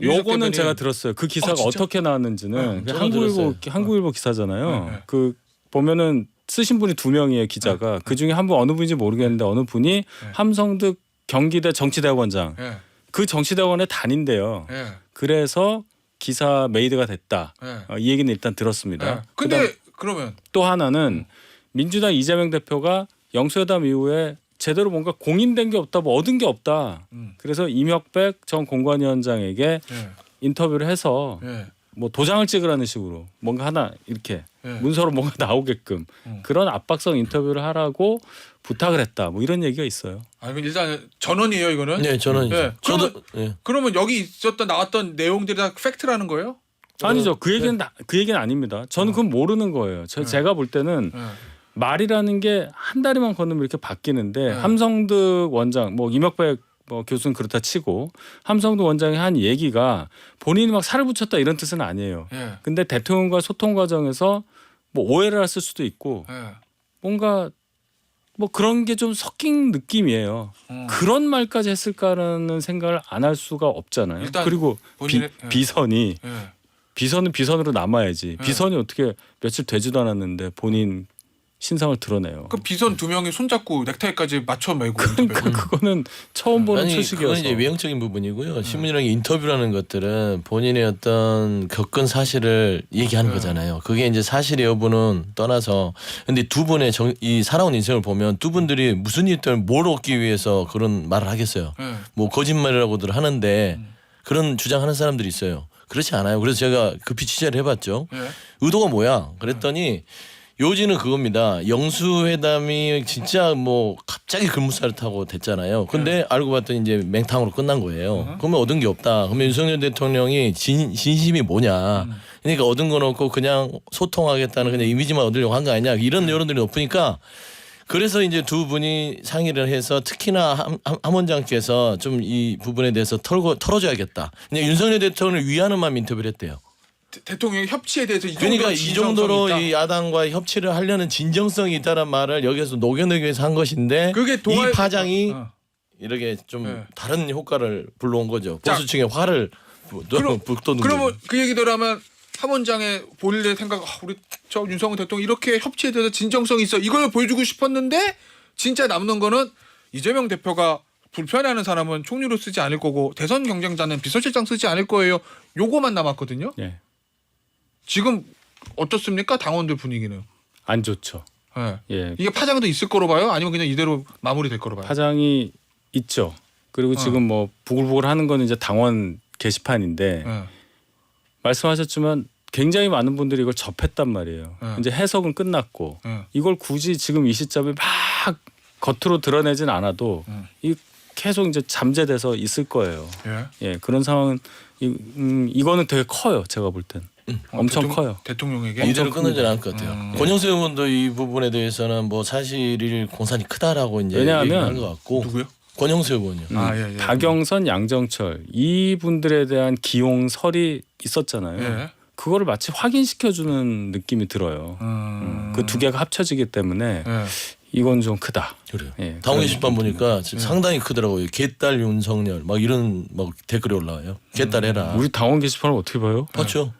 요거는 제가 들었어요. 그 기사가 진짜? 어떻게 나왔는지는 저도 한국일보 들었어요. 한국일보 기사잖아요. 네. 그 보면은 쓰신 분이 2명이에요, 기자가. 그 중에 한 분 어느 분인지 모르겠는데 어느 분이 함성득 경기대 정치대학원장. 예. 그 정치대학원에 다닌대요. 예. 그래서 기사 메이드가 됐다. 예. 이 얘기는 일단 들었습니다. 예. 근데 그러면 또 하나는 민주당 이재명 대표가 영수회담 이후에 제대로 뭔가 공인된 게 없다, 뭐 얻은 게 없다. 그래서 이명백 전 공관위원장에게 예. 인터뷰를 해서 예. 뭐 도장을 찍으라는 식으로 뭔가 하나 이렇게 예. 문서로 뭔가 나오게끔 그런 압박성 인터뷰를 하라고 부탁을 했다. 뭐 이런 얘기가 있어요. 아, 이건 일단 전원이에요, 이거는. 네, 저는 예. 저도 예. 그러면 여기 있었던 나왔던 내용들이 다 팩트라는 거예요? 아니죠. 그 얘기는 아닙니다. 저는 그건 모르는 거예요. 제가 볼 때는 예. 말이라는 게 한 다리만 건너면 이렇게 바뀌는데 네. 함성득 원장, 뭐 이명백 뭐 교수는 그렇다 치고 함성득 원장이 한 얘기가 본인이 막 살을 붙였다 이런 뜻은 아니에요. 예. 근데 대통령과 소통 과정에서 뭐 오해를 했을 수도 있고 예. 뭔가 뭐 그런 게 좀 섞인 느낌이에요. 그런 말까지 했을까라는 생각을 안 할 수가 없잖아요. 일단 그리고 본인의- 예. 비선이 예. 비선은 비선으로 남아야지. 예. 비선이 어떻게 며칠 되지도 않았는데 본인 신상을 드러내요. 그 비선 2명이 손잡고 넥타이까지 맞춰 매고. 그러니까 그거는 처음 보는 아니 그건 소식이어서. 이제 외형적인 부분이고요. 신문이라는 게 인터뷰라는 것들은 본인의 어떤 겪은 사실을 얘기하는 거잖아요. 그게 이제 사실의 여부는 떠나서 근데 두 분의 이 살아온 인생을 보면 두 분들이 무슨 일 때문에 뭘 얻기 위해서 그런 말을 하겠어요. 예. 뭐 거짓말이라고들 하는데 그런 주장하는 사람들이 있어요. 그렇지 않아요. 그래서 제가 급히 취재를 해봤죠. 예. 의도가 뭐야? 그랬더니 요지는 그겁니다. 영수회담이 진짜 뭐 갑자기 급무살을 타고 됐잖아요. 근데 알고 봤더니 이제 맹탕으로 끝난 거예요. 그러면 얻은 게 없다. 그러면 윤석열 대통령이 진심이 뭐냐. 그러니까 얻은 건 없고 그냥 소통하겠다는 그냥 이미지만 얻으려고 한 거 아니냐. 이런 여론들이 높으니까 그래서 이제 두 분이 상의를 해서 특히나 함 원장께서 좀 이 부분에 대해서 털어줘야겠다. 그냥 윤석열 대통령을 위하는 마음 인터뷰를 했대요. 대통령의 협치에 대해서 이 그러니까 정도로 이 정도로 진정성이 있다. 이 야당과 협치를 하려는 진정성이 있다는 말을 여기서 녹여내기 위해서 한 것인데 그게 동아일- 이 파장이 어. 이렇게 좀 네. 다른 효과를 불러온 거죠. 자, 보수 측의 화를 북돋는 그러면 거죠. 그 얘기대로 하면 함 원장의 본인의 생각, 우리 저 윤석열 대통령 이렇게 협치에 대해서 진정성이 있어 이걸 보여주고 싶었는데 진짜 남는 거는 이재명 대표가 불편해하는 사람은 총리로 쓰지 않을 거고 대선 경쟁자는 비서실장 쓰지 않을 거예요. 요거만 남았거든요. 예. 지금 어떻습니까? 당원들 분위기는. 안 좋죠. 예. 예. 이게 파장도 있을 거로 봐요? 아니면 그냥 이대로 마무리될 거로 봐요? 파장이 있죠. 그리고 지금 뭐 부글부글 하는 거는 이제 당원 게시판인데 예. 말씀하셨지만 굉장히 많은 분들이 이걸 접했단 말이에요. 이제 해석은 끝났고 이걸 굳이 지금 이 시점에 막 겉으로 드러내진 않아도 이 계속 이제 잠재돼서 있을 거예요. 예. 예, 그런 상황은 이거는 되게 커요. 제가 볼 땐. 엄청 커요. 대통령에게 이대로 끊어지는 않을 것 같아요. 권영세 의원도 이 부분에 대해서는 뭐 사실이 공산이 크다라고 이제 왜냐하면 얘기하는 것 같고. 누구요? 권영세 의원이요. 아, 예, 예. 박영선, 양정철 이분들에 대한 기용설이 있었잖아요. 예. 그거를 마치 확인시켜주는 느낌이 들어요. 그 두 개가 합쳐지기 때문에 예. 이건 좀 크다. 그래요. 예, 당원 그런 게시판 보니까 지금 상당히 크더라고요. 개딸 윤석열 막 이런 막 댓글이 올라와요. 개딸 해라. 우리 당원 게시판을 어떻게 봐요? 봤죠?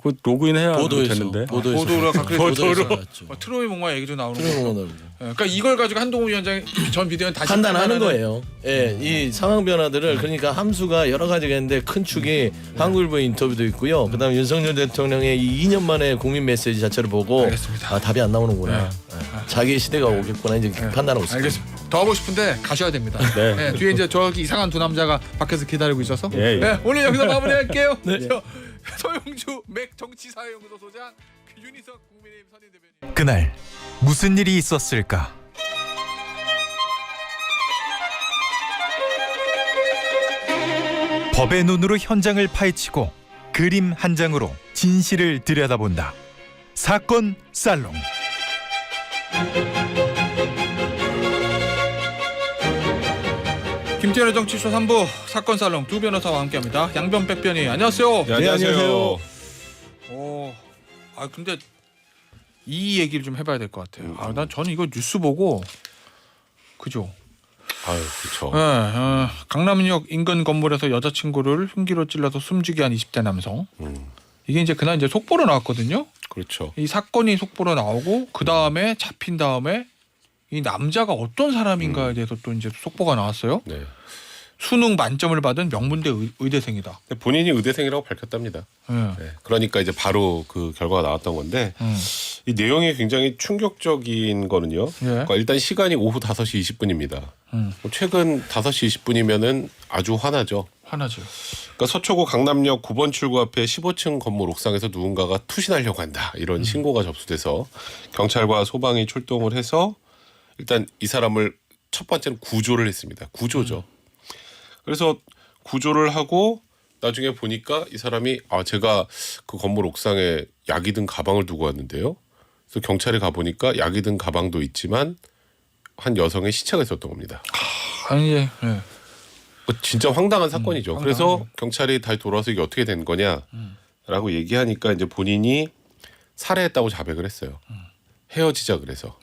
그 로그인해야 보도에서 되는데. 보도로 가끔 보도에서 보도로. 봤죠. 트로이 목마 얘기도 나오는 거. 트로이 목마 그러니까 이걸 가지고 한동훈 위원장이 전 비대위원 다시 판단하는 판단하는- 거예요. 예, 이 상황 변화들을 그러니까 함수가 여러 가지가 있는데 큰 축이 한국일보의 인터뷰도 있고요. 그다음에 윤석열 대통령의 이 2년 만에 국민 메시지 자체를 보고 알겠습니다. 아 답이 안 나오는구나. 네. 예. 자기의 시대가 오겠구나 이제 판단하고 있습니다. 알겠습니다. 더 하고 싶은데 가셔야 됩니다. 네. 네, 뒤에 이제 저기 이상한 두 남자가 밖에서 기다리고 있어서 예, 예. 네, 오늘 여기서 마무리할게요. 저 서영주 맥 정치사회연구소 소장 윤희석 국민의힘 선임대변인. 그날 무슨 일이 있었을까? 법의 눈으로 현장을 파헤치고 그림 한 장으로 진실을 들여다본다. 사건 살롱. 김태현의 정치쇼 3부 사건 살롱 두 변호사와 함께합니다. 양변 백변이 안녕하세요. 네, 안녕하세요. 근데 이 얘기를 좀 해봐야 될 것 같아요. 저는 이거 뉴스 보고 그죠. 그렇죠. 강남역 인근 건물에서 여자친구를 흉기로 찔러서 숨지게 한 20대 남성. 이게 이제 그날 이제 속보로 나왔거든요. 그렇죠. 이 사건이 속보로 나오고 그 다음에 잡힌 다음에 이 남자가 어떤 사람인가에 대해서 또 이제 속보가 나왔어요. 네. 수능 만점을 받은 명문대 의대생이다. 본인이 의대생이라고 밝혔답니다. 네. 그러니까 이제 바로 그 결과가 나왔던 건데 이 내용이 굉장히 충격적인 거는요. 그러니까 일단 시간이 오후 5시 20분입니다. 최근 5시 20분이면은 아주 화나죠. 화나죠. 그러니까 서초구 강남역 9번 출구 앞에 15층 건물 옥상에서 누군가가 투신하려고 한다. 이런 신고가 접수돼서 경찰과 소방이 출동을 해서 일단 이 사람을 첫 번째는 구조를 했습니다. 구조죠. 그래서 구조를 하고 나중에 보니까 이 사람이 제가 그 건물 옥상에 약이 든 가방을 두고 왔는데요. 그래서 경찰에 가보니까 약이 든 가방도 있지만 한 여성의 시체가 있었던 겁니다. 진짜 황당한 사건이죠. 그래서 경찰이 다시 돌아와서 이게 어떻게 된 거냐라고 얘기하니까 이제 본인이 살해했다고 자백을 했어요. 헤어지자 그래서.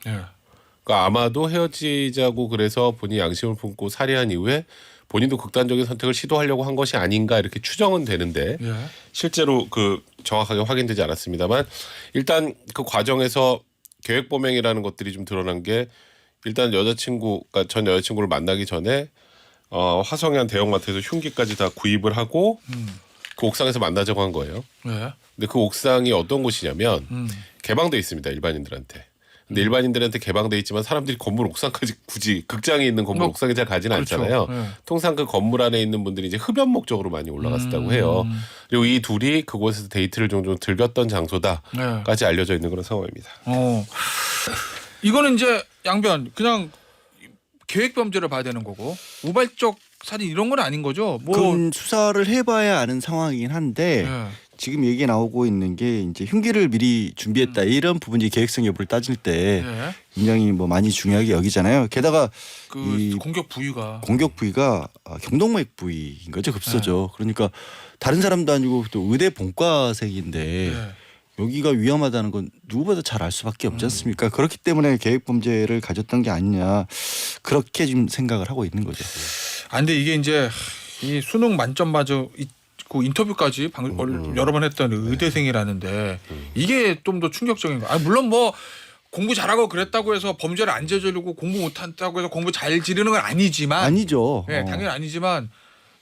그러니까 아마도 헤어지자고 그래서 본인이 양심을 품고 살해한 이후에 본인도 극단적인 선택을 시도하려고 한 것이 아닌가 이렇게 추정은 되는데 실제로 그 정확하게 확인되지 않았습니다만 일단 그 과정에서 계획범행이라는 것들이 좀 드러난 게 일단 그러니까 전 여자친구를 만나기 전에 화성현 대형마트에서 흉기까지 다 구입을 하고 그 옥상에서 만나자고 한 거예요. 근데 그 옥상이 어떤 곳이냐면 개방돼 있습니다. 일반인들한테. 근데 일반인들한테 개방돼 있지만 사람들이 건물 옥상까지 굳이 극장에 있는 건물 옥상에 잘 가지는 않잖아요. 통상 그 건물 안에 있는 분들이 이제 흡연 목적으로 많이 올라갔었다고 해요. 그리고 이 둘이 그곳에서 데이트를 종종 즐겼던 장소다까지 알려져 있는 그런 상황입니다. 이거는 이제 양변 그냥 계획 범죄를 봐야 되는 거고 우발적 살인 이런 건 아닌 거죠. 그건 수사를 해봐야 아는 상황이긴 한데 지금 얘기 나오고 있는 게 이제 흉기를 미리 준비했다 이런 부분이 계획성 여부를 따질 때 굉장히 많이 중요하게 여기잖아요. 게다가 이 공격 부위가 경동맥 부위인 거죠. 급소죠. 그러니까 다른 사람도 아니고 또 의대 본과생인데 여기가 위험하다는 건 누구보다 잘 알 수밖에 없지 않습니까? 그렇기 때문에 계획 범죄를 가졌던 게 아니냐 그렇게 지금 생각을 하고 있는 거죠. 근데 이게 이제 이 수능 만점 맞고 인터뷰까지 여러 번 했던 의대생이라는데 이게 좀 더 충격적인 거. 물론 공부 잘하고 그랬다고 해서 범죄를 안 저지르고 공부 못한다고 해서 공부 잘 지르는 건 아니지만 아니죠. 당연히 아니지만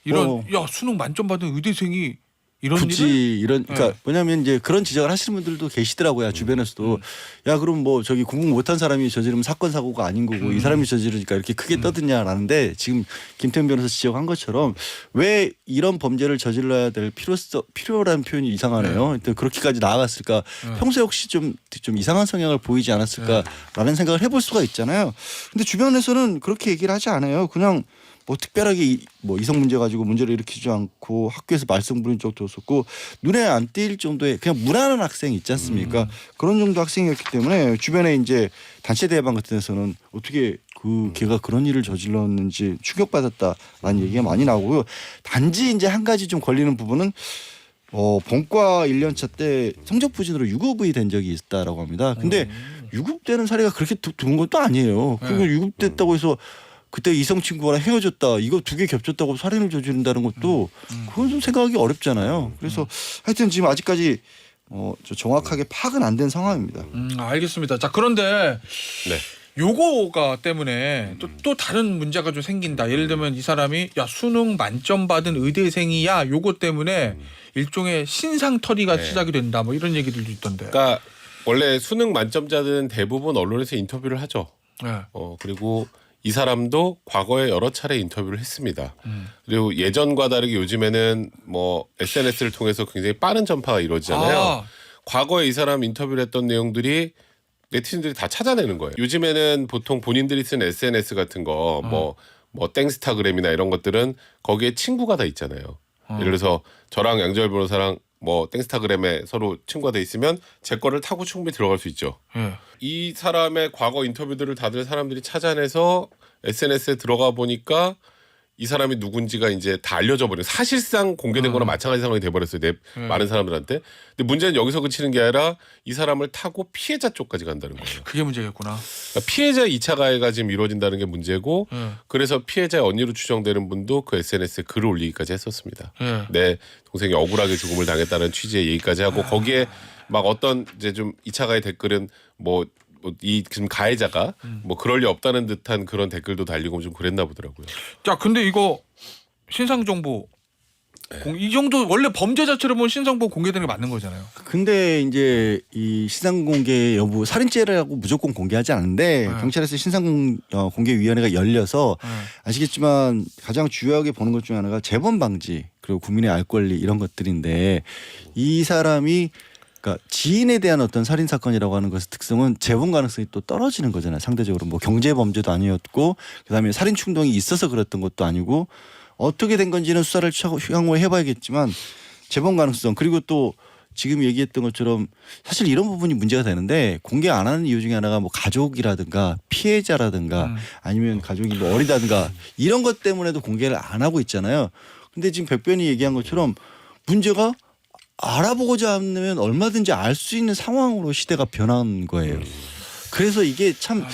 이런 수능 만점 받은 의대생이 이런 굳이 그러니까 뭐냐면 이제 그런 지적을 하시는 분들도 계시더라고요. 주변에서도 야 그럼 저기 공부 못한 사람이 저지르면 사건 사고가 아닌 거고 이 사람이 저지르니까 이렇게 크게 떠드냐라는데 지금 김태현 변호사 지적한 것처럼 왜 이런 범죄를 저질러야 될 필요라는 표현이 이상하네요. 그렇게까지 나아갔을까? 평소에 혹시 좀 이상한 성향을 보이지 않았을까라는 생각을 해볼 수가 있잖아요. 근데 주변에서는 그렇게 얘기를 하지 않아요. 그냥 특별하게 이성 문제 가지고 문제를 일으키지 않고 학교에서 말썽 부린 적도 없었고 눈에 안 띌 정도의 그냥 무난한 학생 있지 않습니까? 그런 정도 학생이었기 때문에 주변에 이제 단체 대회반 같은 데서는 어떻게 걔가 그런 일을 저질렀는지 충격받았다라는 얘기가 많이 나오고요. 단지 이제 한 가지 좀 걸리는 부분은 본과 1년차 때 성적 부진으로 유급이 된 적이 있다라고 합니다. 근데 유급되는 사례가 그렇게 드문 것도 아니에요. 그리고 유급됐다고 해서 그때 이성 친구랑 헤어졌다 이거 두 개 겹쳤다고 살인을 저지른다는 것도 그건 좀 생각하기 어렵잖아요. 그래서 하여튼 지금 아직까지 정확하게 파악은 안 된 상황입니다. 알겠습니다. 자 그런데 요거가 때문에 또 다른 문제가 좀 생긴다. 예를 들면 이 사람이 수능 만점 받은 의대생이야 요거 때문에 일종의 신상털이가 시작이 된다 이런 얘기들도 있던데. 그러니까 원래 수능 만점자들은 대부분 언론에서 인터뷰를 하죠. 그리고 이 사람도 과거에 여러 차례 인터뷰를 했습니다. 그리고 예전과 다르게 요즘에는 SNS를 통해서 굉장히 빠른 전파가 이루어지잖아요. 과거에 이 사람 인터뷰를 했던 내용들이 네티즌들이 다 찾아내는 거예요. 요즘에는 보통 본인들이 쓴 SNS 같은 거 땡스타그램이나 이런 것들은 거기에 친구가 다 있잖아요. 예를 들어서 저랑 양재열 변호사랑 땡스타그램에 서로 친구가 돼 있으면 제 거를 타고 충분히 들어갈 수 있죠. 이 사람의 과거 인터뷰들을 다들 사람들이 찾아내서 SNS에 들어가 보니까 이 사람이 누군지가 이제 다 알려져 버려. 사실상 공개된 거나 마찬가지 상황이 돼버렸어요. 많은 사람들한테. 근데 문제는 여기서 그치는 게 아니라 이 사람을 타고 피해자 쪽까지 간다는 거예요. 그게 문제겠구나. 그러니까 피해자 2차 가해가 지금 이루어진다는 게 문제고 그래서 피해자의 언니로 추정되는 분도 그 SNS에 글을 올리기까지 했었습니다. 내 동생이 억울하게 죽음을 당했다는 취지의 얘기까지 하고 거기에 막 어떤 이제 좀 2차 가해 댓글은 이 지금 가해자가 뭐 그럴 리 없다는 듯한 그런 댓글도 달리고 좀 그랬나 보더라고요. 자, 근데 이거 신상 정보 이 정도 원래 범죄자처럼 보면 신상 정보 공개되는 게 맞는 거잖아요. 근데 이제 이 신상 공개 여부 살인죄라고 무조건 공개하지 않는데 경찰에서 신상 공개 위원회가 열려서 아시겠지만 가장 주요하게 보는 것 중에 하나가 재범 방지 그리고 국민의 알 권리 이런 것들인데 이 사람이 그러니까 지인에 대한 어떤 살인 사건이라고 하는 것의 특성은 재범 가능성이 또 떨어지는 거잖아요. 상대적으로 뭐 경제 범죄도 아니었고 그다음에 살인 충동이 있어서 그랬던 것도 아니고 어떻게 된 건지는 수사를 향후에 해봐야겠지만 재범 가능성 그리고 또 지금 얘기했던 것처럼 사실 이런 부분이 문제가 되는데 공개 안 하는 이유 중에 하나가 뭐 가족이라든가 피해자라든가 아니면 가족이 뭐 어리다든가 이런 것 때문에도 공개를 안 하고 있잖아요. 근데 지금 백변이 얘기한 것처럼 문제가 알아보고자 하면 얼마든지 알 수 있는 상황으로 시대가 변한 거예요. 그래서 이게 참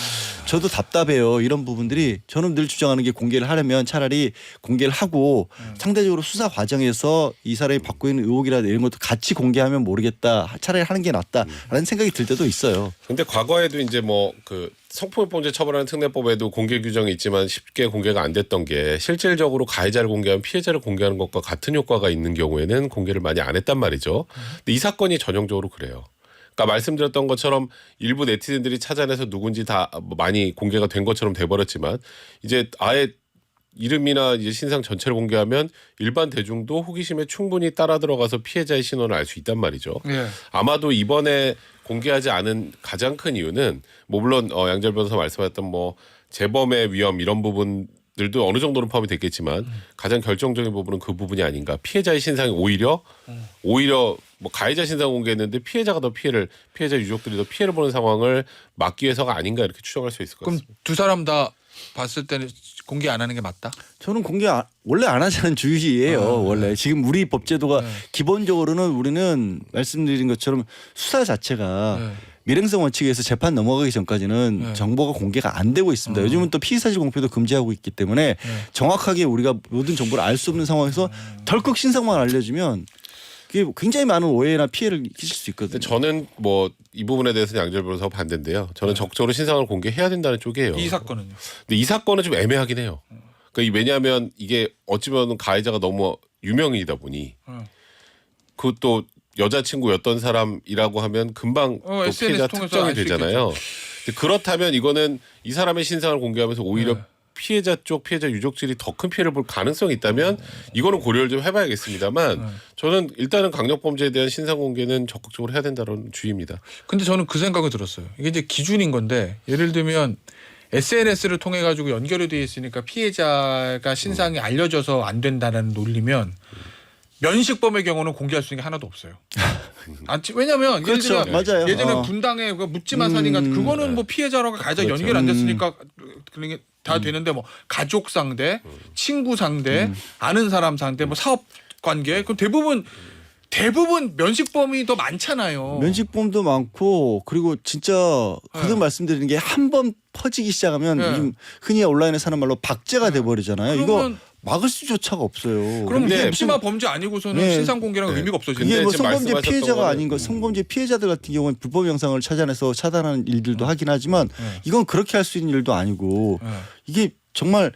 저도 답답해요. 이런 부분들이 저는 늘 주장하는 게 공개를 하려면 차라리 공개를 하고 상대적으로 수사 과정에서 이 사람이 받고 있는 의혹이라든가 이런 것도 같이 공개하면 모르겠다. 차라리 하는 게 낫다라는 생각이 들 때도 있어요. 근데 과거에도 이제 뭐 그 성폭력범죄 처벌하는 특례법에도 공개 규정이 있지만 쉽게 공개가 안 됐던 게 실질적으로 가해자를 공개하면 피해자를 공개하는 것과 같은 효과가 있는 경우에는 공개를 많이 안 했단 말이죠. 근데 이 사건이 전형적으로 그래요. 그러니까 말씀드렸던 것처럼 일부 네티즌들이 찾아내서 누군지 다 많이 공개가 된 것처럼 돼버렸지만 이제 아예 이름이나 이제 신상 전체를 공개하면 일반 대중도 호기심에 충분히 따라 들어가서 피해자의 신원을 알 수 있단 말이죠. 아마도 이번에 공개하지 않은 가장 큰 이유는 뭐 물론 양절 변호사 말씀하셨던 뭐 재범의 위험 이런 부분들도 어느 정도는 포함이 됐겠지만 가장 결정적인 부분은 그 부분이 아닌가. 피해자의 신상이 오히려 뭐 가해자 신상 공개했는데 피해자가 더 피해자 유족들이 더 피해를 보는 상황을 막기 위해서가 아닌가 이렇게 추정할 수 있을 것 같습니다. 그럼 두 사람 다 봤을 때는 공개 안 하는 게 맞다? 저는 공개 원래 안 하자는 주의예요. 원래 지금 우리 법제도가 기본적으로는 우리는 말씀드린 것처럼 수사 자체가 밀행성 원칙에서 재판 넘어가기 전까지는 정보가 공개가 안 되고 있습니다. 요즘은 또 피의사실 공표도 금지하고 있기 때문에 정확하게 우리가 모든 정보를 알 수 없는 상황에서 덜컥 신상만 알려주면 그게 굉장히 많은 오해나 피해를 끼칠 수 있거든요. 저는 뭐 이 부분에 대해서는 양절 변호사가 반대인데요. 저는 적극적으로 신상을 공개해야 된다는 쪽이에요. 이 사건은요? 근데 이 사건은 좀 애매하긴 해요. 그러니까 왜냐하면 이게 어찌 보면 가해자가 너무 유명인이다 보니 그것도 여자친구였던 사람이라고 하면 금방 또 피해자 특정이 되잖아요. 근데 그렇다면 이거는 이 사람의 신상을 공개하면서 오히려 피해자 쪽 피해자 유족들이 더 큰 피해를 볼 가능성이 있다면 이거는 고려를 좀 해봐야겠습니다만 저는 일단은 강력범죄에 대한 신상 공개는 적극적으로 해야 된다는 주의입니다. 근데 저는 그 생각이 들었어요. 이게 이제 기준인 건데 예를 들면 SNS를 통해 가지고 연결이 돼 있으니까 피해자가 신상이 알려져서 안 된다는 논리면 면식범의 경우는 공개할 수 있는 게 하나도 없어요. 왜냐하면 그렇죠. 예를 들면 맞아요. 예전에 분당에 그 묻지마 살인 같은 그거는 뭐 피해자라고 가해자 그렇죠. 연결 안 됐으니까 그런 게 다 되는데 뭐 가족 상대, 친구 상대, 아는 사람 상대, 뭐 사업 관계 그 대부분 면식범이 더 많잖아요. 면식범도 많고 그리고 진짜 거듭 말씀드리는 게 한 번 퍼지기 시작하면 요즘 흔히 온라인에서 하는 말로 박제가 돼버리잖아요. 이거 막을 수조차가 없어요. 그럼 묻지마 범죄 아니고서는 신상 공개랑 의미가 없어지는 이게 뭐 성범죄 말씀하셨던 피해자가 거는- 아닌 거 성범죄 피해자들 같은 경우는 불법 영상을 찾아내서 차단하는 일들도 하긴 하지만 이건 그렇게 할 수 있는 일도 아니고 이게 정말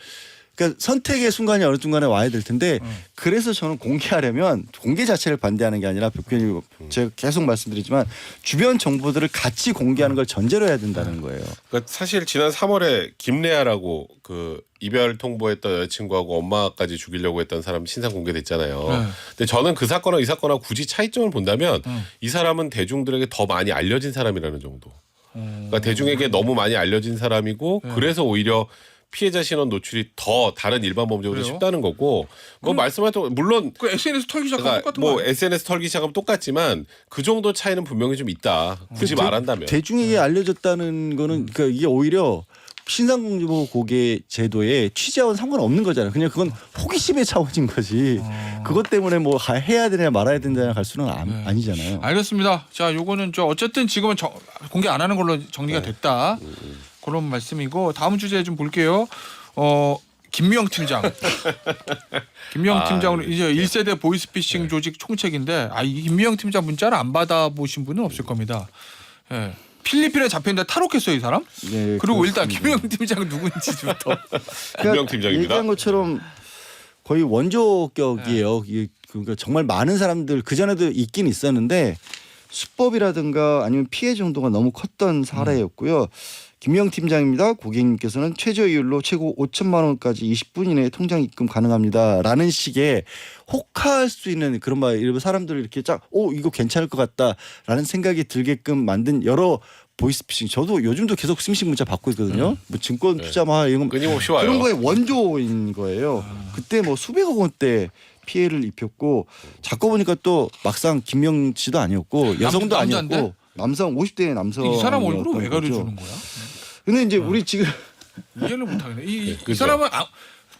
그러니까 선택의 순간이 어느 순간에 와야 될 텐데 그래서 저는 공개하려면 공개 자체를 반대하는 게 아니라 백변이 제가 계속 말씀드리지만 주변 정보들을 같이 공개하는 걸 전제로 해야 된다는 거예요. 그러니까 사실 지난 3월에 김래아라고 그 이별 통보했던 여자친구하고 엄마까지 죽이려고 했던 사람 신상 공개됐잖아요. 근데 저는 그 사건과 이 사건하고 굳이 차이점을 본다면 이 사람은 대중들에게 더 많이 알려진 사람이라는 정도. 그러니까 대중에게 너무 많이 알려진 사람이고 그래서 오히려 피해자 신원 노출이 더 다른 일반 범죄보다 쉽다는 거고 뭐 말씀하셨던 물론 그 SNS 털기 시작하면 똑같은 뭐 거예요. SNS 털기 시작하면 똑같지만 그 정도 차이는 분명히 좀 있다. 굳이 말한다면 대중에게 알려졌다는 거는 그러니까 이게 오히려 신상정보 공개 제도에 취재와는 상관없는 거잖아요. 그냥 그건 호기심의 차원인 거지. 그것 때문에 뭐 해야 되냐 말아야 된다냐 갈 수는 아니잖아요. 알겠습니다. 자, 요거는 어쨌든 지금은 공개 안 하는 걸로 정리가 됐다. 그런 말씀이고 다음 주제 좀 볼게요. 김명 팀장. 김명 팀장은 이제 1세대 보이스피싱 조직 총책인데 이 김명 팀장 문자를 안 받아보신 분은 없을 겁니다. 예. 필리핀에 잡혔는데 탈옥했어요, 이 사람? 네, 그리고 그렇습니다. 일단 김명 팀장은 누군지부터. 김명 팀장입니다. 얘기한 것처럼 거의 원조격이에요. 그러니까 정말 많은 사람들 그 전에도 있긴 있었는데 수법이라든가 아니면 피해 정도가 너무 컸던 사례였고요. 김명 팀장입니다. 고객님께서는 최저이율로 최고 5천만 원까지 20분 이내에 통장 입금 가능합니다라는 식의 혹할 수 있는 그런 말, 일부 사람들을 이렇게 이거 괜찮을 것 같다라는 생각이 들게끔 만든 여러 보이스피싱. 저도 요즘도 계속 스미싱 문자 받고 있거든요. 뭐 증권 투자 이런 끊임없이 와요. 그런 거에 원조인 거예요. 그때 뭐 수백억 원대 피해를 입혔고 자꾸 보니까 또 막상 김명 씨도 아니었고 여성도 남자인데? 아니었고 남성 50대 남성. 이 사람 얼굴을 왜 가려주는 거야? 근데 이제 우리 지금 이해를 못하겠네. 이 그죠. 사람은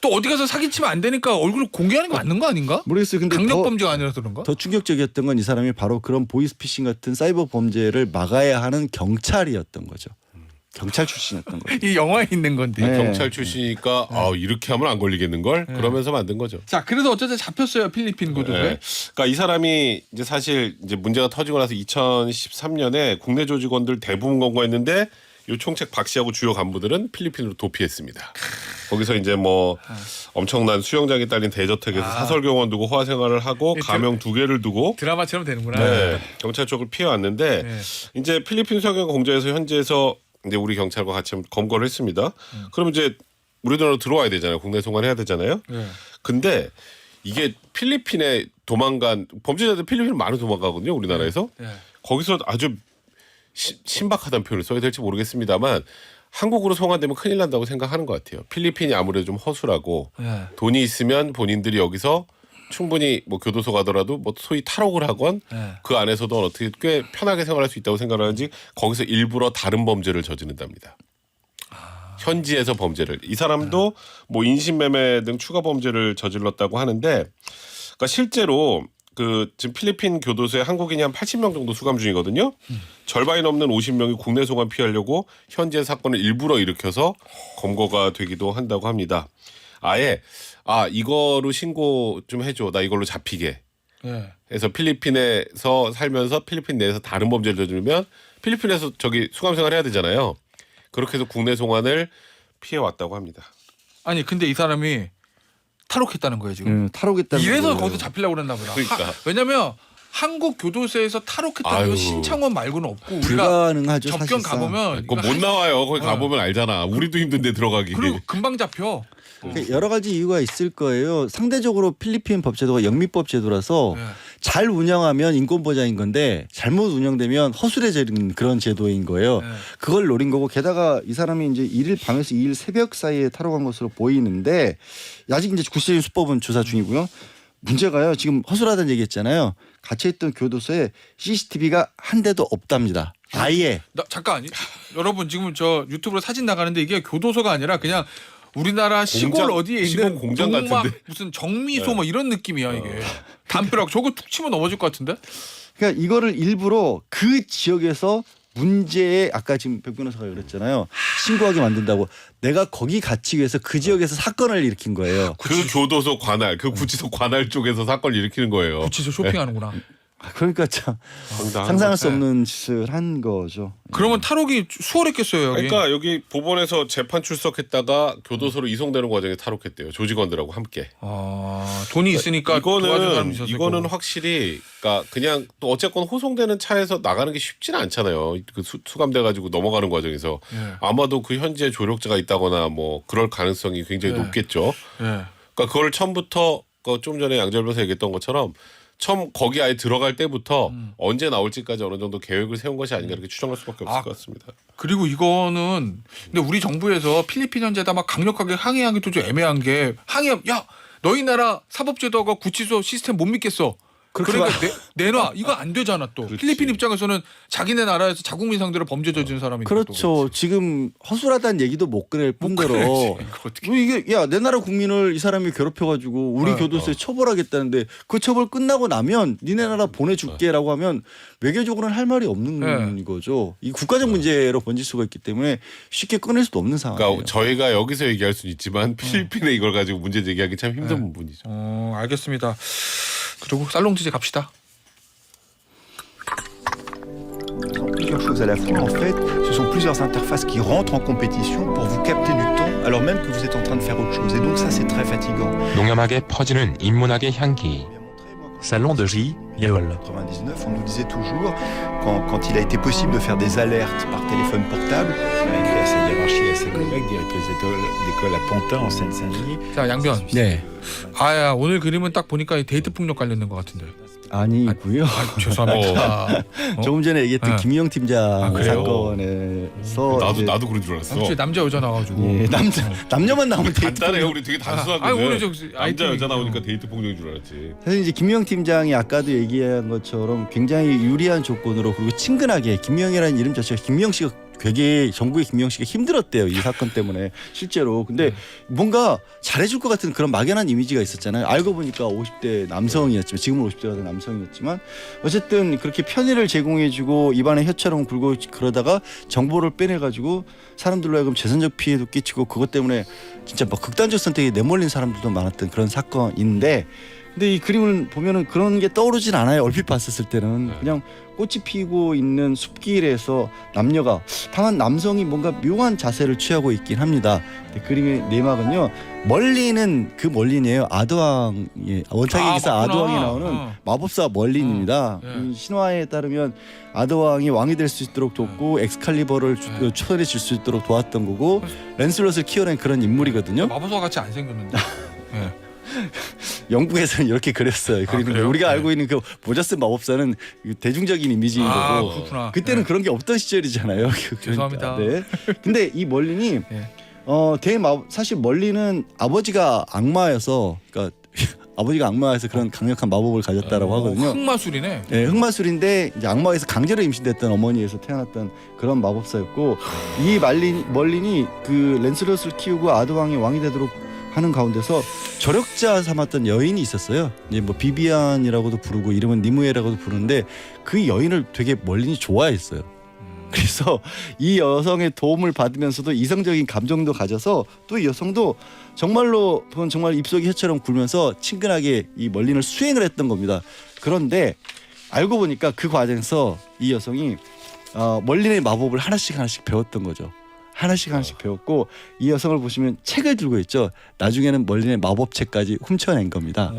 또 어디 가서 사기치면 안 되니까 얼굴을 공개하는 거 맞는 거 아닌가? 모르겠어요. 근데 강력 범죄가 아니라서 그런가? 더 충격적이었던 건 이 사람이 바로 그런 보이스피싱 같은 사이버 범죄를 막아야 하는 경찰이었던 거죠. 경찰 출신이었던 거죠. 이 영화에 있는 건데. 네. 경찰 출신이니까 이렇게 하면 안 걸리겠는 걸 그러면서 만든 거죠. 자, 그래서 어쨌든 잡혔어요, 필리핀 교도소에. 네. 그러니까 이 사람이 이제 사실 이제 문제가 터지고 나서 2013년에 국내 조직원들 대부분 검거했는데 요 총책 박 씨하고 주요 간부들은 필리핀으로 도피했습니다. 거기서 이제 뭐 엄청난 수영장에 딸린 대저택에서 사설병원 두고 호화 생활을 하고 가명 2개를 두고 드라마처럼 되는구나. 네, 경찰 쪽을 피해 왔는데 이제 필리핀 수영장 공장에서 현지에서 이제 우리 경찰과 같이 검거를 했습니다. 그럼 이제 우리나라로 들어와야 되잖아요. 국내 송환해야 되잖아요. 근데 이게 필리핀에 도망간 범죄자들 필리핀 많이 도망가거든요. 우리나라에서. 거기서 아주 신박하다는 표현을 써야 될지 모르겠습니다만 한국으로 송환되면 큰일 난다고 생각하는 것 같아요. 필리핀이 아무래도 좀 허술하고 돈이 있으면 본인들이 여기서 충분히 뭐 교도소 가더라도 뭐 소위 탈옥을 하건 그 안에서도 어떻게 꽤 편하게 생활할 수 있다고 생각하는지 거기서 일부러 다른 범죄를 저지른답니다. 현지에서 범죄를. 이 사람도 뭐 인신매매 등 추가 범죄를 저질렀다고 하는데 그러니까 실제로 지금 필리핀 교도소에 한국인이 한 80명 정도 수감 중이거든요. 절반이 넘는 50명이 국내 송환 피하려고 현지의 사건을 일부러 일으켜서 검거가 되기도 한다고 합니다. 아예 이거로 신고 좀 해줘. 나 이걸로 잡히게. 해서 필리핀에서 살면서 필리핀 내에서 다른 범죄를 저지르면 필리핀에서 수감 생활해야 되잖아요. 그렇게 해서 국내 송환을 피해 왔다고 합니다. 아니 근데 이 사람이 탈옥했다는 거예요 지금. 탈옥했다는 이래서 거예요. 거기서 잡히려고 그랬나 보다. 그러니까. 왜냐면 한국 교도소에서 탈옥했다는 건 신창원 말고는 없고 우리가 불가능하죠. 접견 사실상. 가보면 그거 못 나와요. 거기 가보면 알잖아. 우리도 힘든데 들어가기. 그리고 금방 잡혀. 여러 가지 이유가 있을 거예요. 상대적으로 필리핀 법제도가 영미법 제도라서 잘 운영하면 인권보장인 건데 잘못 운영되면 허술해지는 그런 제도인 거예요. 그걸 노린 거고 게다가 이 사람이 이제 1일 밤에서 2일 새벽 사이에 탈옥한 것으로 보이는데 아직 이제 구체적인 수법은 조사 중이고요. 문제가요. 지금 허술하다는 얘기했잖아요. 갇혀있던 교도소에 CCTV가 한 대도 없답니다. 아예. 잠깐 여러분 지금 저 유튜브로 사진 나가는데 이게 교도소가 아니라 그냥 우리나라 시골 어디에 시골 있는 공장 같은데 무슨 정미소 뭐 이런 느낌이야 이게. 담벼락 저거 툭 치면 넘어질 것 같은데. 그러니까 이거를 일부러 그 지역에서 문제에 아까 지금 백 변호사가 그랬잖아요. 신고하게 만든다고. 내가 거기 갇히기 위해서 그 지역에서 사건을 일으킨 거예요. 그 교도소 관할, 그 구치소 관할 쪽에서 사건을 일으키는 거예요. 구치소 쇼핑하는구나. 그러니까 참 상상할 수 없는 짓을 한 거죠. 그러면 탈옥이 수월했겠어요. 여기. 그러니까 여기 법원에서 재판 출석했다가 교도소로 이송되는 과정에 탈옥했대요. 조직원들하고 함께. 돈이 있으니까 도와준 사람이 있었을 이거는 거고. 확실히 그러니까 그냥 또 어쨌건 호송되는 차에서 나가는 게 쉽지는 않잖아요. 그 수감돼 가지고 넘어가는 과정에서 아마도 그 현지에 조력자가 있다거나 뭐 그럴 가능성이 굉장히 높겠죠. 그러니까 그걸 처음부터 좀 전에 양재열 변호사 얘기했던 것처럼 처음 거기 아예 들어갈 때부터 언제 나올지까지 어느 정도 계획을 세운 것이 아닌가 이렇게 추정할 수밖에 없을 것 같습니다. 그리고 이거는 근데 우리 정부에서 필리핀 현재다 막 강력하게 항의하기도 좀 애매한 게 야 너희 나라 사법제도가 구치소 시스템 못 믿겠어. 그러니까 내놔 이거 안 되잖아 또. 필리핀 입장에서는 자기네 나라에서 자국민 상대로 범죄 저지른 사람이 그렇죠. 지금 허술하다는 얘기도 못 꺼낼 뿐더러 이게 야 내 나라 국민을 이 사람이 괴롭혀가지고 우리 교도소에 처벌하겠다는데 그 처벌 끝나고 나면 니네 나라 보내줄게라고 하면 외교적으로는 할 말이 없는 거죠. 이 국가적 문제로 번질 수가 있기 때문에 쉽게 꺼낼 수도 없는 상황이에요. 그러니까 저희가 여기서 얘기할 수는 있지만 필리핀에 이걸 가지고 문제 제기하기 참 힘든 부분이죠. 알겠습니다. 그리고 살롱 DJ 갑시다. Plusieurs choses à la fois, en fait, ce sont plusieurs interfaces qui rentrent en compétition pour vous capter du temps alors même que vous êtes en train de faire autre chose. Et donc ça, c'est très fatigant. 농염하게 퍼지는 인문학의 향기. Salon de J, Yeol. En 99, on nous disait toujours, quand il a été possible de faire des alertes par téléphone portable, il a écrit à sa hiérarchie, à ses collègues, directrice d'école à Pantin, en Seine-Saint-Denis. 자, 양변. 네. 아야, 오늘 그림은 딱 보니까 데이트 폭력 관련된 것 같은데. 아니고요. 죄송합니다. 조금 전에 얘기했던 김영 팀장 사건에서 나도 그런 줄 알았어. 남자 여자 나와가지고. 예, 남녀만 나오면 데이트 간단해요. 우리 되게 단순하거든. 오늘 남자 여자 나오니까 데이트 폭력인 줄 알았지. 사실 이제 김영 팀장이 아까도 얘기한 것처럼 굉장히 유리한 조건으로 그리고 친근하게 김영이라는 이름 자체가 김영 씨가 되게 전국의 김영 씨가 힘들었대요. 이 사건 때문에 실제로. 근데 뭔가 잘해줄 것 같은 그런 막연한 이미지가 있었잖아요. 알고 보니까 50대 남성이었지만 지금은 50대가 된 남성이었지만 어쨌든 그렇게 편의를 제공해주고 입안에 혀처럼 굴고 그러다가 정보를 빼내가지고 사람들로 하여금 재산적 피해도 끼치고 그것 때문에 진짜 막 극단적 선택에 내몰린 사람들도 많았던 그런 사건인데 근데 이 그림을 보면은 그런 게 떠오르진 않아요. 얼핏 봤었을 때는 그냥 꽃이 피고 있는 숲길에서 남녀가 다만 남성이 뭔가 묘한 자세를 취하고 있긴 합니다. 그림의 내막은요 멀린은 그 멀린이에요. 아드왕의 원탁의 기사 아드왕이 나오는 마법사 멀린입니다. 이 신화에 따르면 아드왕이 왕이 될 수 있도록 돕고 엑스칼리버를 초월해 줄 수 있도록 도왔던 거고 랜슬롯을 키워낸 그런 인물이거든요. 마법사 같이 안 생겼는데. 영국에서는 이렇게 그렸어요. 그리고 우리가 알고 있는 그 모자 쓴 마법사는 대중적인 이미지인 거고 그렇구나. 그때는 그런 게 없던 시절이잖아요. 죄송합니다. 네. 근데 이 멀린이 사실 멀린은 아버지가 악마여서 그러니까 아버지가 악마에서 그런 강력한 마법을 가졌다라고 하거든요. 흑마술이네. 네, 흑마술인데 이제 악마에서 강제로 임신됐던 어머니에서 태어났던 그런 마법사였고 이 멀린이 그 랜슬롯을 키우고 아드왕이 왕이 되도록 하는 가운데서 저력자 삼았던 여인이 있었어요. 이제 뭐 비비안이라고도 부르고 이름은 니무에라고도 부르는데 그 여인을 되게 멀린이 좋아했어요. 그래서 이 여성의 도움을 받으면서도 이성적인 감정도 가져서 또 이 여성도 정말로 보면 정말 입속이 혀처럼 굴면서 친근하게 이 멀린을 수행을 했던 겁니다. 그런데 알고 보니까 그 과정에서 이 여성이 멀린의 마법을 하나씩 배웠던 거죠. 하나씩 배웠고 이 여성을 보시면 책을 들고 있죠. 나중에는 멀린의 마법책까지 훔쳐낸 겁니다.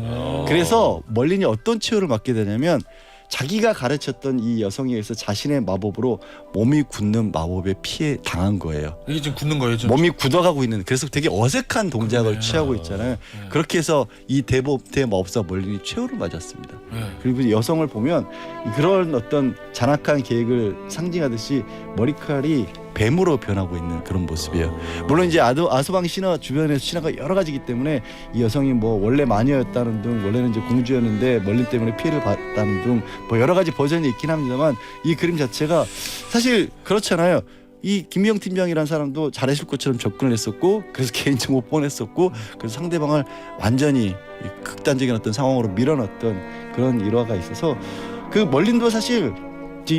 그래서 멀린이 어떤 치유를 받게 되냐면 자기가 가르쳤던 이 여성에 의해서 자신의 마법으로 몸이 굳는 마법에 피해 당한 거예요. 이게 지금 굳는 거예요. 지금. 몸이 굳어가고 있는 그래서 되게 어색한 동작을 취하고 있잖아요. 그렇게 해서 이 대마법사 멀린이 최후를 맞았습니다. 그리고 여성을 보면 그런 어떤 잔악한 계획을 상징하듯이 머리칼이 뱀으로 변하고 있는 그런 모습이에요. 물론 이제 아소방 신화 주변에서 신화가 여러 가지이기 때문에 이 여성이 뭐 원래 마녀였다는 등 원래는 이제 공주였는데 멀린 때문에 피해를 봤다는 등 뭐 여러 가지 버전이 있긴 합니다만 이 그림 자체가 사실 그렇잖아요. 이 김영 팀장이라는 사람도 잘해줄 것처럼 접근을 했었고 그래서 개인정보 뻔했었고 그래서 상대방을 완전히 극단적인 어떤 상황으로 밀어넣었던 그런 일화가 있어서 그 멀린도 사실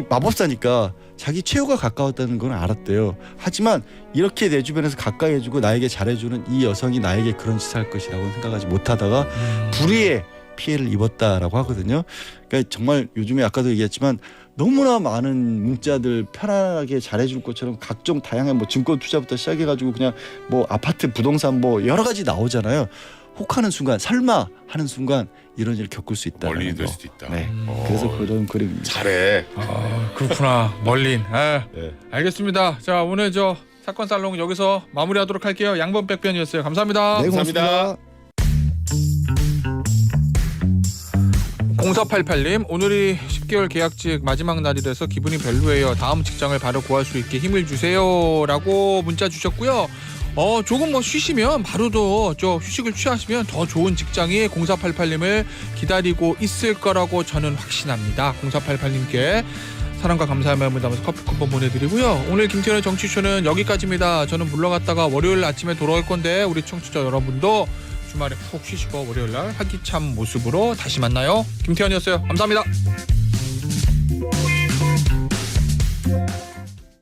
마법사니까 자기 최후가 가까웠다는 건 알았대요. 하지만 이렇게 내 주변에서 가까이 해주고 나에게 잘해주는 이 여성이 나에게 그런 짓을 할 것이라고 생각하지 못하다가 불의의 피해를 입었다라고 하거든요. 그러니까 정말 요즘에 아까도 얘기했지만 너무나 많은 문자들 편안하게 잘해줄 것처럼 각종 다양한 뭐 증권 투자부터 시작해가지고 그냥 뭐 아파트 부동산 뭐 여러 가지 나오잖아요. 혹하는 순간 설마 하는 순간 이런 일을 겪을 수 있다. 멀린이 될 수도 있다. 네. 그래서 그런 그림입니다. 잘해. 그렇구나. 멀린. 네. 알겠습니다. 자 오늘 저 사건 살롱 여기서 마무리하도록 할게요. 양번 백변이었어요. 감사합니다. 네, 고맙습니다. 0488님 오늘이 10개월 계약직 마지막 날이라서 기분이 별로예요. 다음 직장을 바로 구할 수 있게 힘을 주세요라고 문자 주셨고요. 조금 뭐 쉬시면 바로 저 휴식을 취하시면 더 좋은 직장이 0488님을 기다리고 있을 거라고 저는 확신합니다. 0488님께 사랑과 감사의 마음을 담아서 커피 쿠폰 보내드리고요. 오늘 김태현의 정치쇼는 여기까지입니다. 저는 물러갔다가 월요일 아침에 돌아올 건데 우리 청취자 여러분도 주말에 푹 쉬시고 월요일 날 활기찬 모습으로 다시 만나요. 김태현이었어요. 감사합니다.